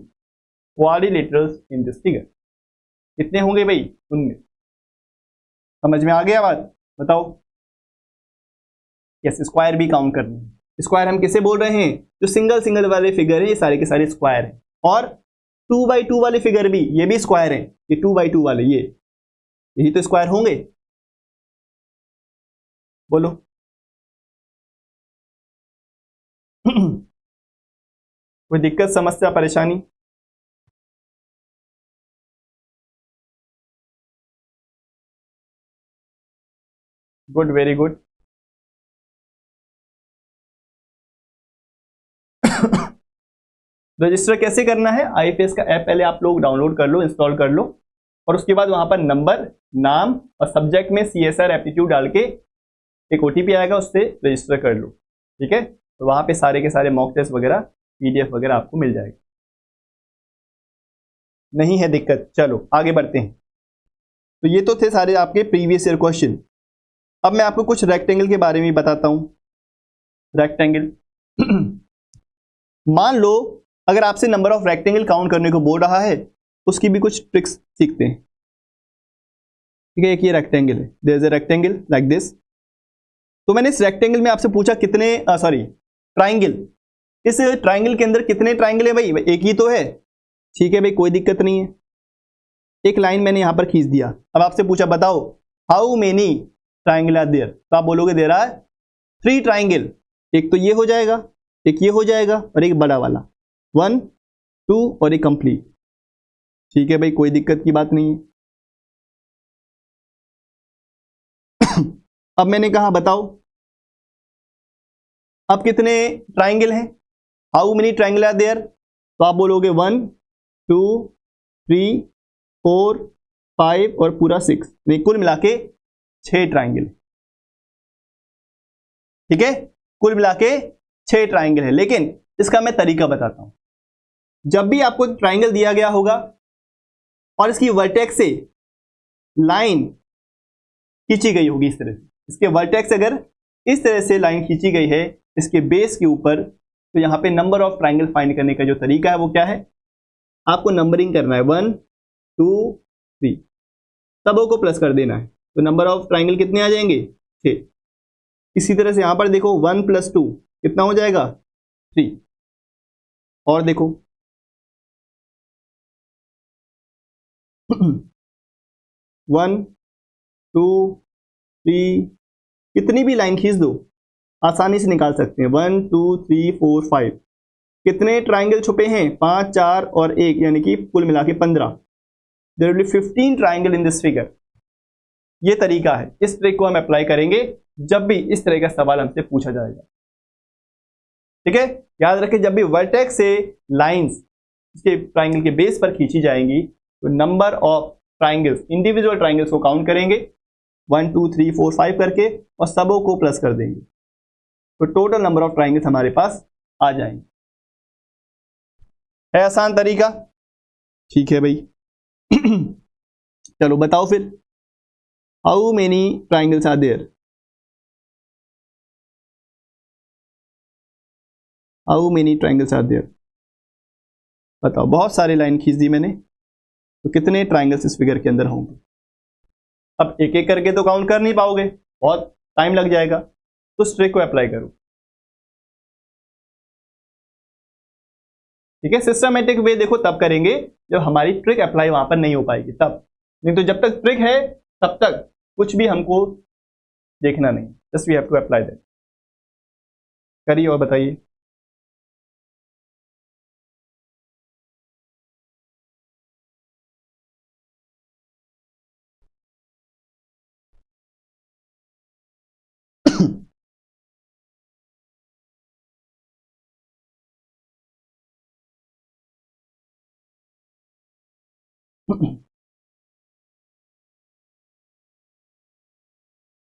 quadrilaterals in this figure. कितने होंगे भाई? 19। समझ में आ गया बात? बताओ। यस, स्क्वायर भी काउंट करनी है। स्क्वायर हम किसे बोल रहे हैं? जो सिंगल सिंगल वाले फिगर है ये सारे के सारे स्क्वायर है। और 2x2 वाले फिगर भी, ये भी स्क्वायर है। ये 2x2 वाले यही तो स्क्वायर होंगे। बोलो। कोई दिक्कत, समस्या, परेशानी? Good, very good. रजिस्टर कैसे करना है? आईएफएस का ऐप पहले आप लोग डाउनलोड कर लो, इंस्टॉल कर लो, और उसके बाद वहां पर नंबर, नाम और सब्जेक्ट में CSR एप्टीट्यूड डाल के एक OTP आएगा, उससे रजिस्टर कर लो। ठीक है, तो वहां पे सारे के सारे मॉक टेस्ट वगैरह, PDF वगैरह आपको मिल जाएगा। नहीं है दिक्कत? चलो आगे बढ़ते हैं। तो ये तो थे सारे आपके प्रीवियस ईयर क्वेश्चन। अब मैं आपको कुछ रेक्टेंगल के बारे में बताता हूं। रेक्टेंगल मान लो अगर आपसे नंबर ऑफ रेक्टेंगल काउंट करने को बोल रहा है, उसकी भी कुछ ट्रिक्स सीखते हैं। ठीक है, एक ये रेक्टेंगल है, there is a rectangle like this. तो मैंने इस रेक्टेंगल में आपसे पूछा कितने, ट्राइंगल, इस ट्राइंगल के अंदर कितने ट्राइंगल है? भाई एक ही तो है। ठीक है भाई, कोई दिक्कत नहीं है। एक लाइन मैंने यहां पर खींच दिया। अब आपसे पूछा बताओ how many triangle are there, तो आप बोलोगे देयर आर 3 ट्राइंगल। एक तो ये हो जाएगा, एक ये हो जाएगा, और एक बड़ा वाला 1 2 और एक कंप्लीट। ठीक है भाई, कोई दिक्कत की बात नहीं है। अब मैंने कहा बताओ अब कितने ट्राइंगल हैं, how many triangle are there, तो आप बोलोगे 1 2 3 4 5 और पूरा 6, कुल मिला के 6 ट्राइंगल। ठीक है, कुल मिला के 6 ट्राइंगल है। लेकिन इसका मैं तरीका बताता हूं। जब भी आपको ट्राइंगल दिया गया होगा और इसकी वर्टेक्स से लाइन खींची गई होगी इस तरह से, इसके वर्टेक्स अगर इस तरह से लाइन खींची गई है इसके बेस के ऊपर, तो यहां पे नंबर ऑफ ट्राइंगल फाइंड करने का जो तरीका है वो क्या है? आपको नंबरिंग करना है 1 2 3, सबों को प्लस कर देना है, तो नंबर ऑफ ट्राइंगल कितने आ जाएंगे? 6। इसी तरह से यहां पर देखो 1 + 2 कितना हो जाएगा? 3। और देखो 1 2 3, कितनी भी लाइन खींच दो आसानी से निकाल सकते हैं। 1 2 3 4 5, कितने ट्राइंगल छुपे हैं? 5 4 और 1, यानी कि कुल मिला के 15। There will be 15 triangle in this figure. ये तरीका है, इस ट्रिक को हम अप्लाई करेंगे जब भी इस तरह का सवाल हमसे पूछा जाएगा। ठीक है, याद रखें जब भी वर्टेक्स से लाइंस इसके ट्राइंगल के बेस पर खींची जाएंगी तो number of triangles, individual triangles को काउंट करेंगे 1 2 3 4 5 करके और सबों को प्लस कर देंगे, तो टोटल नंबर ऑफ ट्राइंगल्स हमारे पास आ जाएंगे। है आसान तरीका? ठीक है भाई। चलो बताओ फिर, how many triangles are there? How many triangles are there? बताओ, बहुत सारी लाइन खींच दी मैंने, तो कितने ट्राइंगल्स इस फिगर के अंदर होंगे? अब एक एक करके तो काउंट कर नहीं पाओगे, बहुत टाइम लग जाएगा, तो इस ट्रिक को अप्लाई करो। ठीक है, सिस्टमेटिक वे देखो तब करेंगे जब हमारी ट्रिक अप्लाई वहां पर नहीं हो पाएगी तब, नहीं तो जब तक ट्रिक है तब तक कुछ भी हमको देखना नहीं, just we have to apply that. करिए और बताइए।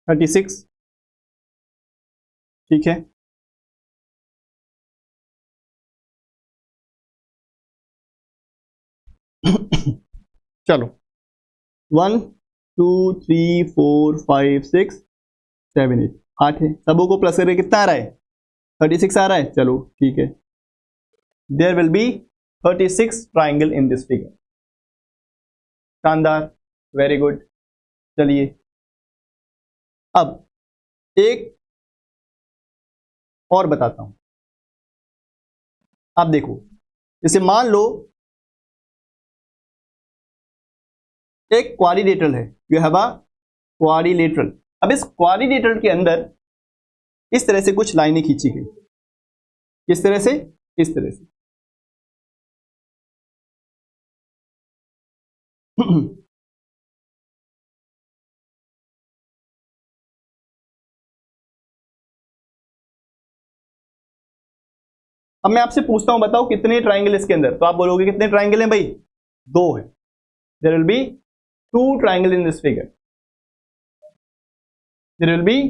हाँ, 36। ठीक है, चलो 1 2 3 4 5 6 7 8, 8 है, सबों को प्लस करके कितना आ रहा है? 36 आ रहा है। चलो ठीक है, there will be 36 triangle in this figure. शानदार, वेरी गुड। चलिए अब एक और बताता हूं, आप देखो, जैसे मान लो एक क्वाड्रिलेटरल है, यू हैव अ क्वाड्रिलेटरल। अब इस क्वाड्रिलेटरल के अंदर इस तरह से कुछ लाइनें खींची गई, किस तरह से, इस तरह से अब मैं आपसे पूछता हूं, बताओ कितने ट्राइंगल इसके अंदर, तो आप बोलोगे कितने ट्राइंगल हैं भाई, दो है। There will be two triangle in this figure, there will be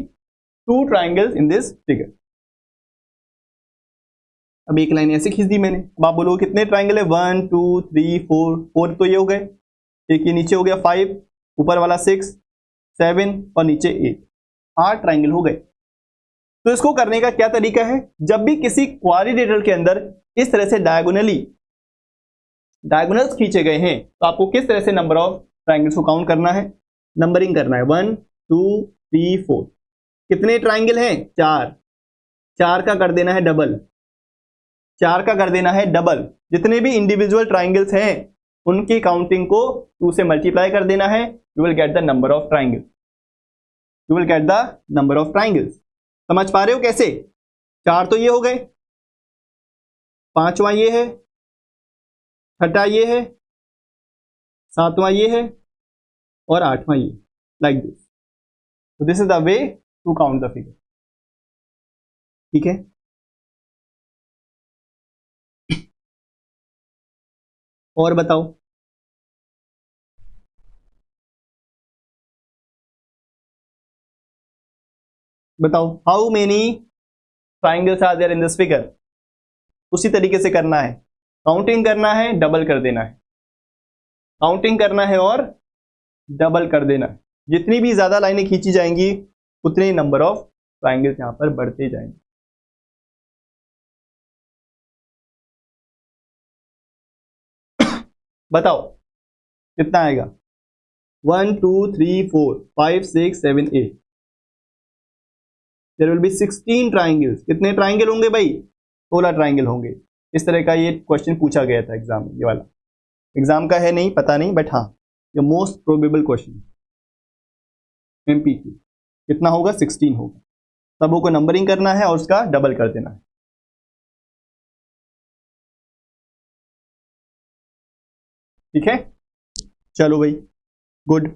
two triangles in this figure. अब एक लाइन ऐसे खींच दी मैंने, अब आप बोलोगे कितने ट्राइंगल है, 1 2 3 4, 4 तो ये हो गए, एक ये नीचे हो गया 5, ऊपर वाला 6 7 और नीचे 8, 8 ट्राइंगल हो गए। तो इसको करने का क्या तरीका है, जब भी किसी क्वाड्रिलेटरल के अंदर इस तरह से डायगोनल्स खींचे गए हैं, तो आपको किस तरह से नंबर ऑफ ट्राइंगल्स को काउंट करना है, नंबरिंग करना है, 1 2 3 4। कितने ट्राइंगल हैं, 4, 4 का कर देना है डबल, 4 का कर देना है डबल। जितने भी इंडिविजुअल ट्राइंगल्स हैं उनकी काउंटिंग को 2 से मल्टीप्लाई कर देना है, you will get the number of triangles, you will get the number of triangles. समझ पा रहे हो कैसे, 4 तो ये हो गए, 5वां ये है, 6वां ये है, 7वां ये है और 8वां ये, like this. So this is the way to count the figure, ठीक है। और बताओ, how many triangles are there in this figure. उसी तरीके से करना है, काउंटिंग करना है, डबल कर देना है, काउंटिंग करना है और डबल कर देना है। जितनी भी ज्यादा लाइनें खींची जाएंगी उतने नंबर ऑफ ट्राइंगल्स यहां पर बढ़ते जाएंगे। बताओ कितना आएगा, 1 2 3 4 5 6 7 8, देयर विल बी 16 ट्राइंगल्स। कितने ट्राइंगल होंगे भाई, 16 ट्राइंगल होंगे। इस तरह का ये क्वेश्चन पूछा गया था एग्जाम में, ये वाला एग्जाम का है नहीं पता नहीं, बट हाँ ये मोस्ट प्रोबेबल क्वेश्चन एमपीक्यू। कितना होगा, 16 होगा। सबों को नंबरिंग करना है और उसका डबल कर देना है। ठीक है, चलो भाई, गुड।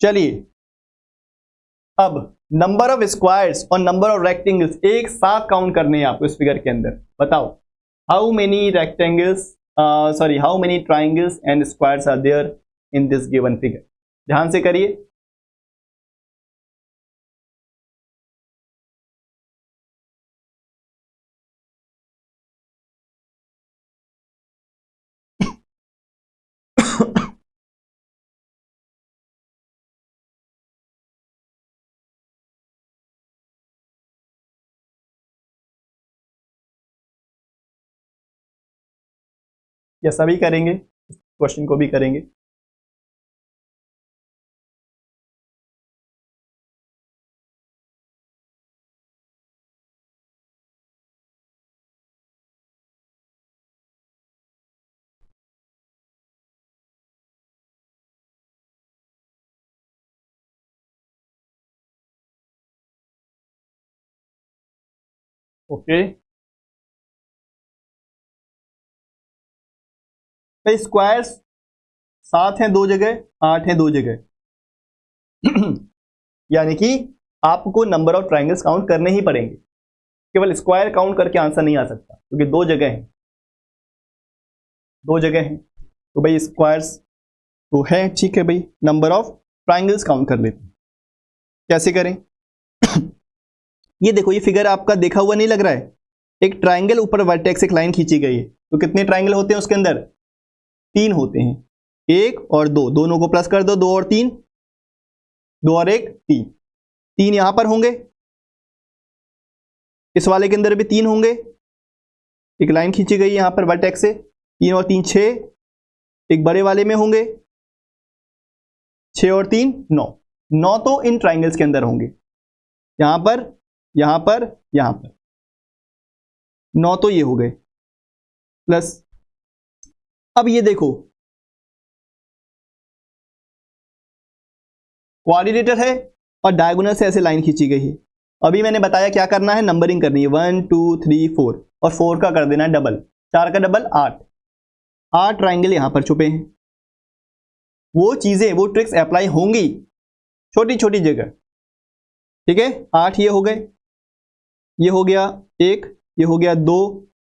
चलिए अब नंबर ऑफ स्क्वायर्स और नंबर ऑफ रेक्टेंगल्स एक साथ काउंट करने हैं आपको इस फिगर के अंदर। बताओ how many rectangles, sorry how many triangles and squares are there in this given figure. ध्यान से करिए। या सभी करेंगे, क्वेश्चन को भी करेंगे। ओके भाई, स्क्वायर्स 7 हैं 2 जगह, 8 हैं 2 जगह यानी कि आपको नंबर ऑफ ट्राइंगल्स काउंट करने ही पड़ेंगे, केवल स्क्वायर काउंट करके आंसर नहीं आ सकता, क्योंकि 2 जगह हैं, 2 जगह हैं। तो भाई स्क्वायर्स तो है, ठीक है भाई, नंबर ऑफ ट्राइंगल्स काउंट कर लेते हैं। कैसे करें ये देखो, ये फिगर आपका देखा हुआ नहीं लग रहा है, एक ट्राइंगल ऊपर वर्टेक्स एक लाइन खींची गई है, तो कितने ट्राइंगल होते हैं उसके अंदर, 3 होते हैं, 1 और 2, दोनों को प्लस कर दो, 2 और 3 2 और 1 3, 3 यहां पर होंगे, इस वाले के अंदर भी 3 होंगे, एक लाइन खींची गई यहां पर वर्टेक्स से, 3 और 3 6, एक बड़े वाले में होंगे 6 और 3 9, 9 तो इन ट्राइंगल्स के अंदर होंगे, यहां पर यहां पर यहां पर 9 तो ये हो गए प्लस। अब ये देखो कोऑर्डिनेटर है और डायगोनल से ऐसे लाइन खींची गई है। अभी मैंने बताया क्या करना है, नंबरिंग करनी है 1 2 3 4 और 4 का कर देना है डबल, 4 का डबल 8, 8 ट्राइंगल यहां पर छुपे हैं। वो चीजें वो ट्रिक्स अप्लाई होंगी छोटी छोटी जगह, ठीक है। 8 ये हो गए, ये हो गया 1, ये हो गया 2,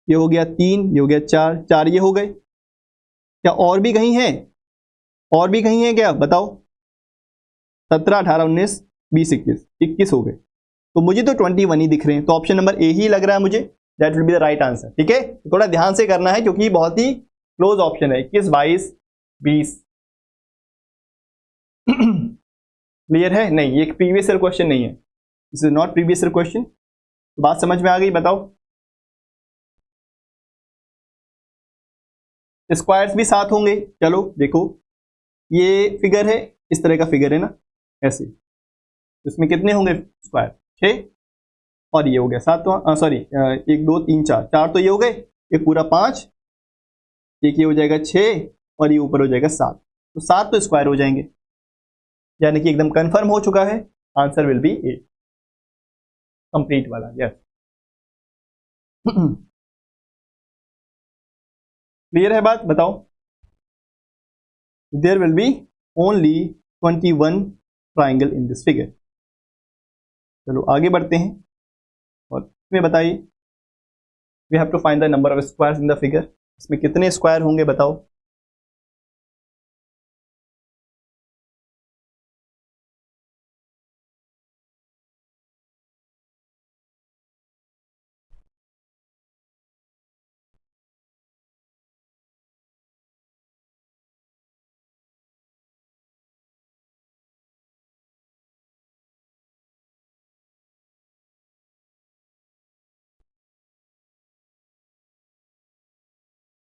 ये हो गया 3, ये हो गया 4, 4 ये हो गए। क्या और भी कहीं है, और भी कहीं है क्या बताओ? 17 18 19 20 21 21 हो गए, तो मुझे तो 21 ही दिख रहे हैं, तो ऑप्शन नंबर ए ही लग रहा है मुझे, that will be the right answer. ठीक है, थोड़ा ध्यान से करना है क्योंकि बहुत ही क्लोज ऑप्शन है 21 22 20। क्लियर है? नहीं, ये प्रीवियस ईयर क्वेश्चन नहीं है, this is not previous year question. बात समझ में आ गई? बताओ। स्क्वायर्स भी साथ होंगे, चलो देखो ये फिगर है, इस तरह का फिगर है ना ऐसे, इसमें कितने होंगे स्क्वायर? 6, और ये हो गया 7, सॉरी 1 2 3 4, 4 तो ये हो गए, एक पूरा 5, एक ये हो जाएगा 6 और ये ऊपर हो जाएगा 7, तो 7 तो स्क्वायर हो जाएंगे, यानी कि एकदम कंफर्म हो चुका है, answer will be A, complete वाला। यस, क्लियर है बात? बताओ। There will be only 21 triangle in this figure. चलो आगे बढ़ते हैं और इसमें बताइए, we have to find the number of squares in the figure. इसमें कितने स्क्वायर होंगे बताओ।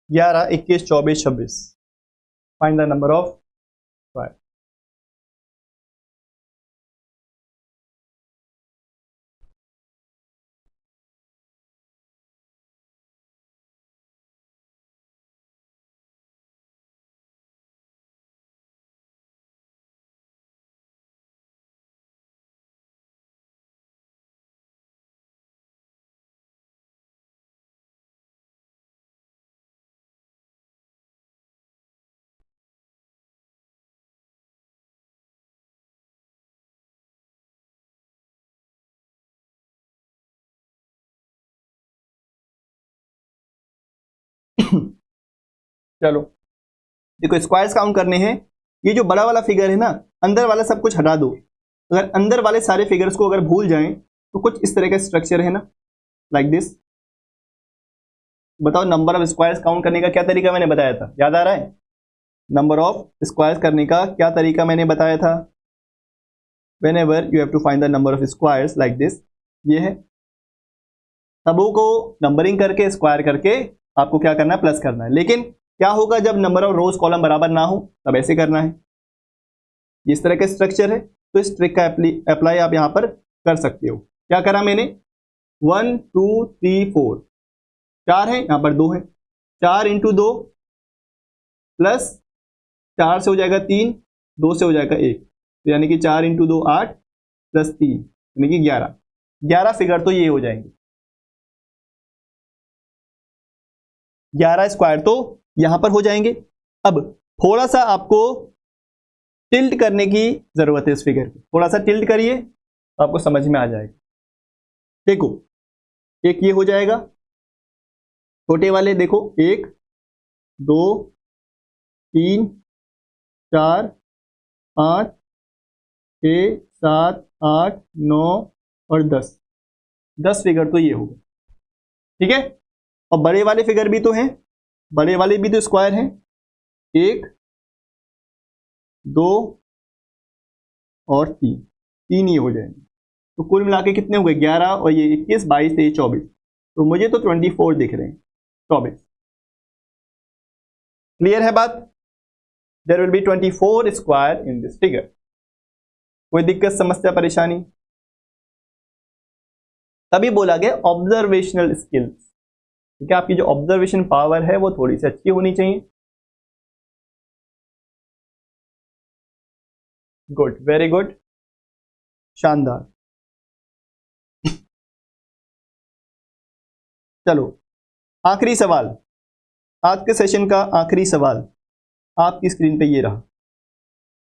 ग्यारह, 21, 24, 26। Find the number of square. चलो देखो, स्क्वायर्स काउंट करने हैं। ये जो बड़ा वाला फिगर है ना, अंदर वाला सब कुछ हटा दो। अगर अंदर वाले सारे फिगर्स को अगर भूल जाएं तो कुछ इस तरह का स्ट्रक्चर है ना, लाइक दिस। बताओ नंबर ऑफ स्क्वायर्स काउंट करने का क्या तरीका मैंने बताया था, याद आ रहा है? नंबर ऑफ स्क्वायर्स करने का क्या तरीका मैंने बताया था? Whenever you have to find the number of squares like this, ये है। सबों को नंबरिंग करके स्क्वायर करके आपको क्या करना है, प्लस करना है। लेकिन क्या होगा जब नंबर ऑफ रोज कॉलम बराबर ना हो, तब ऐसे करना है। इस तरह का स्ट्रक्चर है, तो इस ट्रिक का अप्लाई आप यहां पर कर सकते हो। क्या करा मैंने? 1 2 3 4, 4 है, यहां पर 2 है, 4 इंटू 2 प्लस 4 से हो जाएगा 3, 2 से हो जाएगा 1, तो यानी कि 4 इंटू 2 8 प्लस 3 यानी कि 11। 11 फिगर तो ये हो जाएंगे, 11 स्क्वायर तो यहां पर हो जाएंगे। अब थोड़ा सा आपको टिल्ट करने की जरूरत है इस फिगर की, थोड़ा सा टिल्ट करिए तो आपको समझ में आ जाएगा। देखो एक ये हो जाएगा, छोटे वाले देखो 1 2 3 4 5 6 7 8 9 और 10, 10 फिगर तो ये हो गए, ठीक है। और बड़े वाले फिगर भी तो हैं, बड़े वाले भी तो स्क्वायर हैं, 1 2 और 3, 3 ये हो जाएंगे। तो कुल मिला के कितने हो गए 11 और ये 21, 22, 23, 24। तो मुझे तो 24 दिख रहे हैं, 24। क्लियर है बात? There will be 24 square in this figure. कोई दिक्कत, समस्या, परेशानी? तभी बोला गया ऑब्जर्वेशनल स्किल्स, क्योंकि आपकी जो ऑब्जर्वेशन पावर है वो थोड़ी सी अच्छी होनी चाहिए। गुड, वेरी गुड, शानदार। चलो आखिरी सवाल, आज के सेशन का आखिरी सवाल आपकी स्क्रीन पे ये रहा।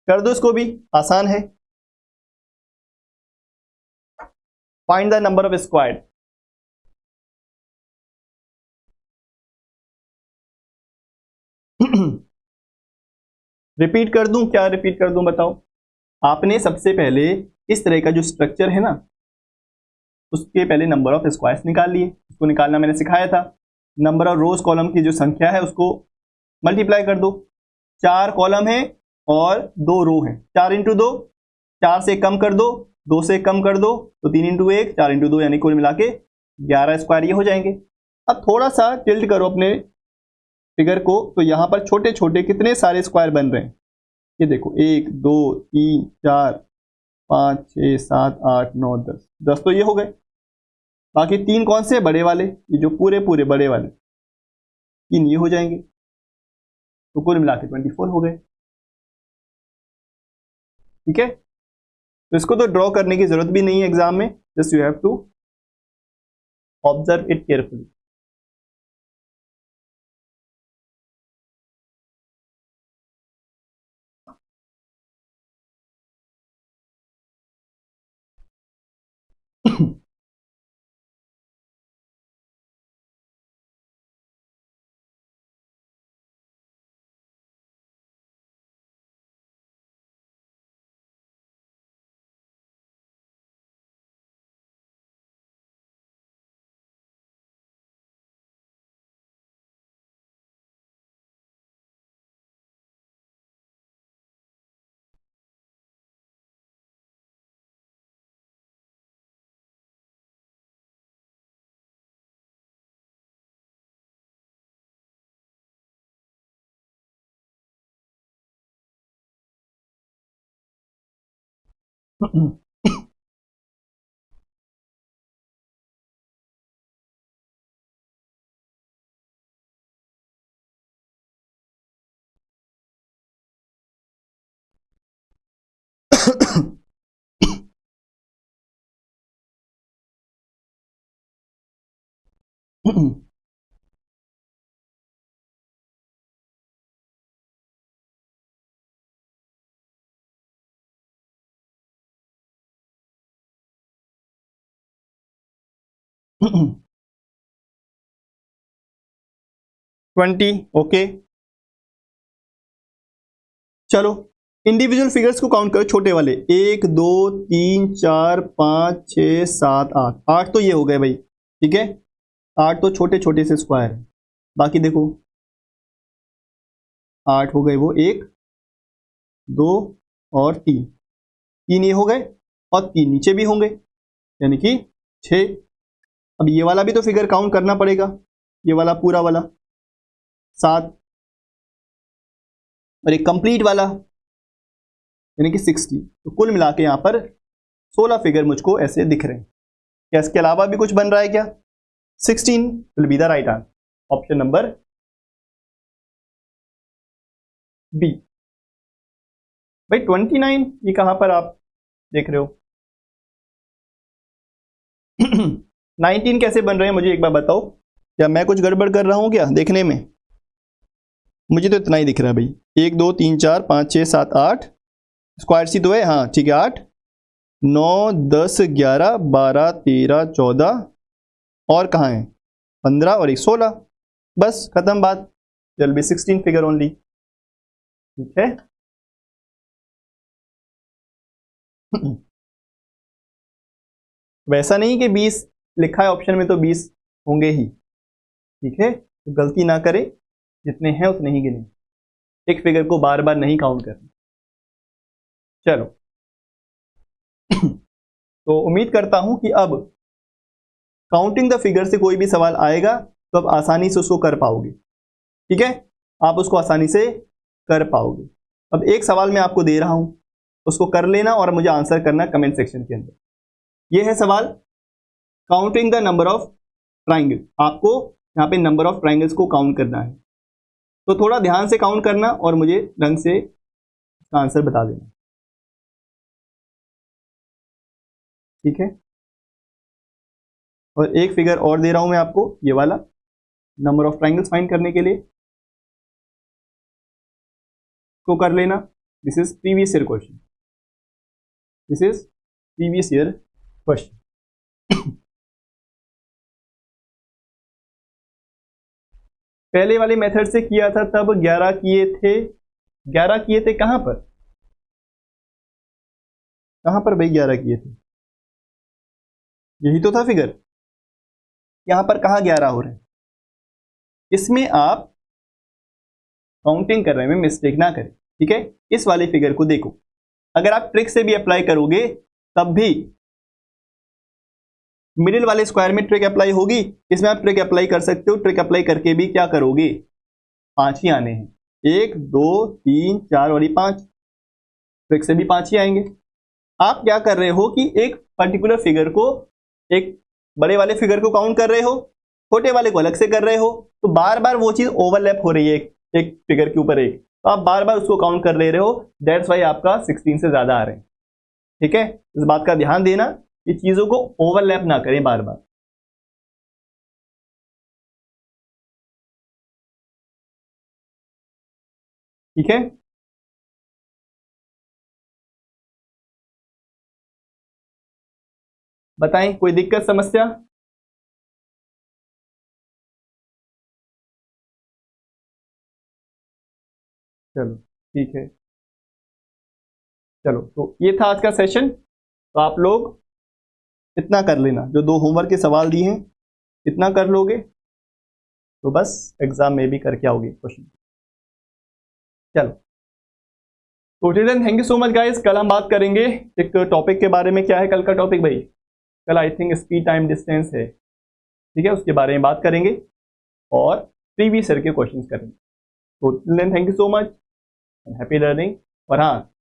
कर दो इसको भी, आसान है। Find the number of square. Repeat कर दूं? क्या रिपीट कर दूं बताओ? आपने सबसे पहले इस तरह का जो स्ट्रक्चर है ना, उसके पहले नंबर ऑफ स्क्वायर्स निकाल लिए। उसको निकालना मैंने सिखाया था। नंबर ऑफ रोज कॉलम की जो संख्या है उसको मल्टीप्लाई कर दो। 4 कॉलम है और 2 रो है, 4 इंटू 2, 4 से कम कर दो, 2 से कम कर दो, तो 3 इंटू 1, 4 इंटू 2, यानी कुल मिला के 11 स्क्वायर ये हो जाएंगे। अब थोड़ा सा टिल्ट करो अपने फिगर को, तो यहां पर छोटे छोटे कितने सारे स्क्वायर बन रहे हैं, ये देखो 1 2 3 4 5 6 7 8 9 10, 10 तो ये हो गए। बाकी 3 कौन से? बड़े वाले, ये जो पूरे पूरे बड़े वाले 3 ये हो जाएंगे। तो कुल मिला के 24 हो गए। ठीक है, तो इसको तो ड्रॉ करने की जरूरत भी नहीं है एग्जाम में, just you have to observe it carefully. Twenty, okay. चलो इंडिविजुअल फिगर्स को काउंट करो, छोटे वाले 1 2 3 4 5 6 7 8, 8 तो ये हो गए भाई। ठीक है, 8 तो छोटे छोटे से स्क्वायर है। बाकी देखो 8 हो गए वो, 1 2 और 3, 3 ये हो गए और 3 नीचे भी होंगे, यानी कि 6। अब ये वाला भी तो फिगर काउंट करना पड़ेगा, ये वाला पूरा वाला 7, और एक कंप्लीट वाला यानी कि 60। तो कुल मिला के यहां पर 16 फिगर मुझको ऐसे दिख रहे हैं। क्या इसके अलावा भी कुछ बन रहा है क्या? 16 will be the right answer, option number B. भाई 29 ये कहां पर आप देख रहे हो? 19 कैसे बन रहे हैं मुझे एक बार बताओ, क्या मैं कुछ गड़बड़ कर रहा हूं क्या देखने में? मुझे तो इतना ही दिख रहा है भाई, 1 2 3 4 5 6 7 8 स्क्वायर सी तो है, हाँ ठीक है, 8 9 10 11 12 13 14 और कहाँ है 15 और 1 16, बस खत्म बात। Will be 16 figure only. ठीक है, वैसा नहीं कि 20 लिखा है ऑप्शन में तो 20 होंगे ही। ठीक है, तो गलती ना करें, जितने हैं उतने ही गिने, एक फिगर को बार बार नहीं काउंट करना। चलो तो उम्मीद करता हूं कि अब काउंटिंग द फिगर से कोई भी सवाल आएगा तो अब आसानी से उसको कर पाओगे। ठीक है, आप उसको आसानी से कर पाओगे। अब एक सवाल मैं आपको दे रहा हूं, उसको कर लेना और मुझे आंसर करना कमेंट सेक्शन के अंदर। यह है सवाल, counting the number of triangle. आपको यहाँ पे नंबर ऑफ ट्राइंगल्स को काउंट करना है, तो थोड़ा ध्यान से काउंट करना और मुझे ढंग से इसका आंसर बता देना। ठीक है, और एक फिगर और दे रहा हूं मैं आपको, ये वाला नंबर ऑफ ट्राइंगल्स फाइंड करने के लिए, को कर लेना। This is previous year question, this is previous year question. पहले वाले मेथड से किया था तब 11 किए थे, 11 किए थे कहां पर, कहां पर भाई 11 किए थे, यही तो था फिगर। यहां पर कहा 11 हो रहे हैं, इसमें आप काउंटिंग करने में मिस्टेक ना करें। ठीक है, इस वाले फिगर को देखो, अगर आप ट्रिक से भी अप्लाई करोगे तब भी मिडिल वाले स्क्वायर में ट्रिक अप्लाई होगी, इसमें आप ट्रिक अप्लाई कर सकते हो। ट्रिक अप्लाई करके भी क्या करोगे, 5 ही आने हैं, 1 2 3 4 और ये 5, ट्रिक से भी 5 ही आएंगे। आप क्या कर रहे हो कि एक पर्टिकुलर फिगर को, एक बड़े वाले फिगर को काउंट कर रहे हो, छोटे वाले को अलग से कर रहे हो, तो बार बार वो चीज ओवरलैप हो रही है एक फिगर के ऊपर एक, तो आप बार बार उसको काउंट कर ले रहे हो, दैट्स वाई आपका 16 से ज्यादा आ रहे हैं। ठीक है, इस बात का ध्यान देना कि चीजों को ओवरलैप ना करें बार बार। ठीक है, बताएं कोई दिक्कत समस्या। चलो ठीक है, चलो तो ये था आज का सेशन। तो आप लोग इतना कर लेना, जो 2 होमवर्क के सवाल दिए हैं इतना कर लोगे तो बस एग्जाम में भी करके आओगे क्वेश्चन। चलो तो till thank you so much guys. कल हम बात करेंगे एक टॉपिक के बारे में। क्या है कल का टॉपिक भाई, कल I think speed time distance है। ठीक है, उसके बारे में बात करेंगे और प्रीवियस ईयर के क्वेश्चंस करेंगे। तो till thank you so much, happy learning. और हाँ,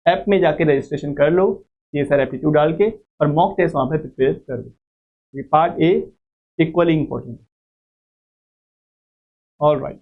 ऐप में जाके रजिस्ट्रेशन कर लो, ये सारे एप्टीट्यूड डाल के, और मॉक टेस्ट वहाँ पे प्रिपेयर कर दो। ये part A equally important. All right.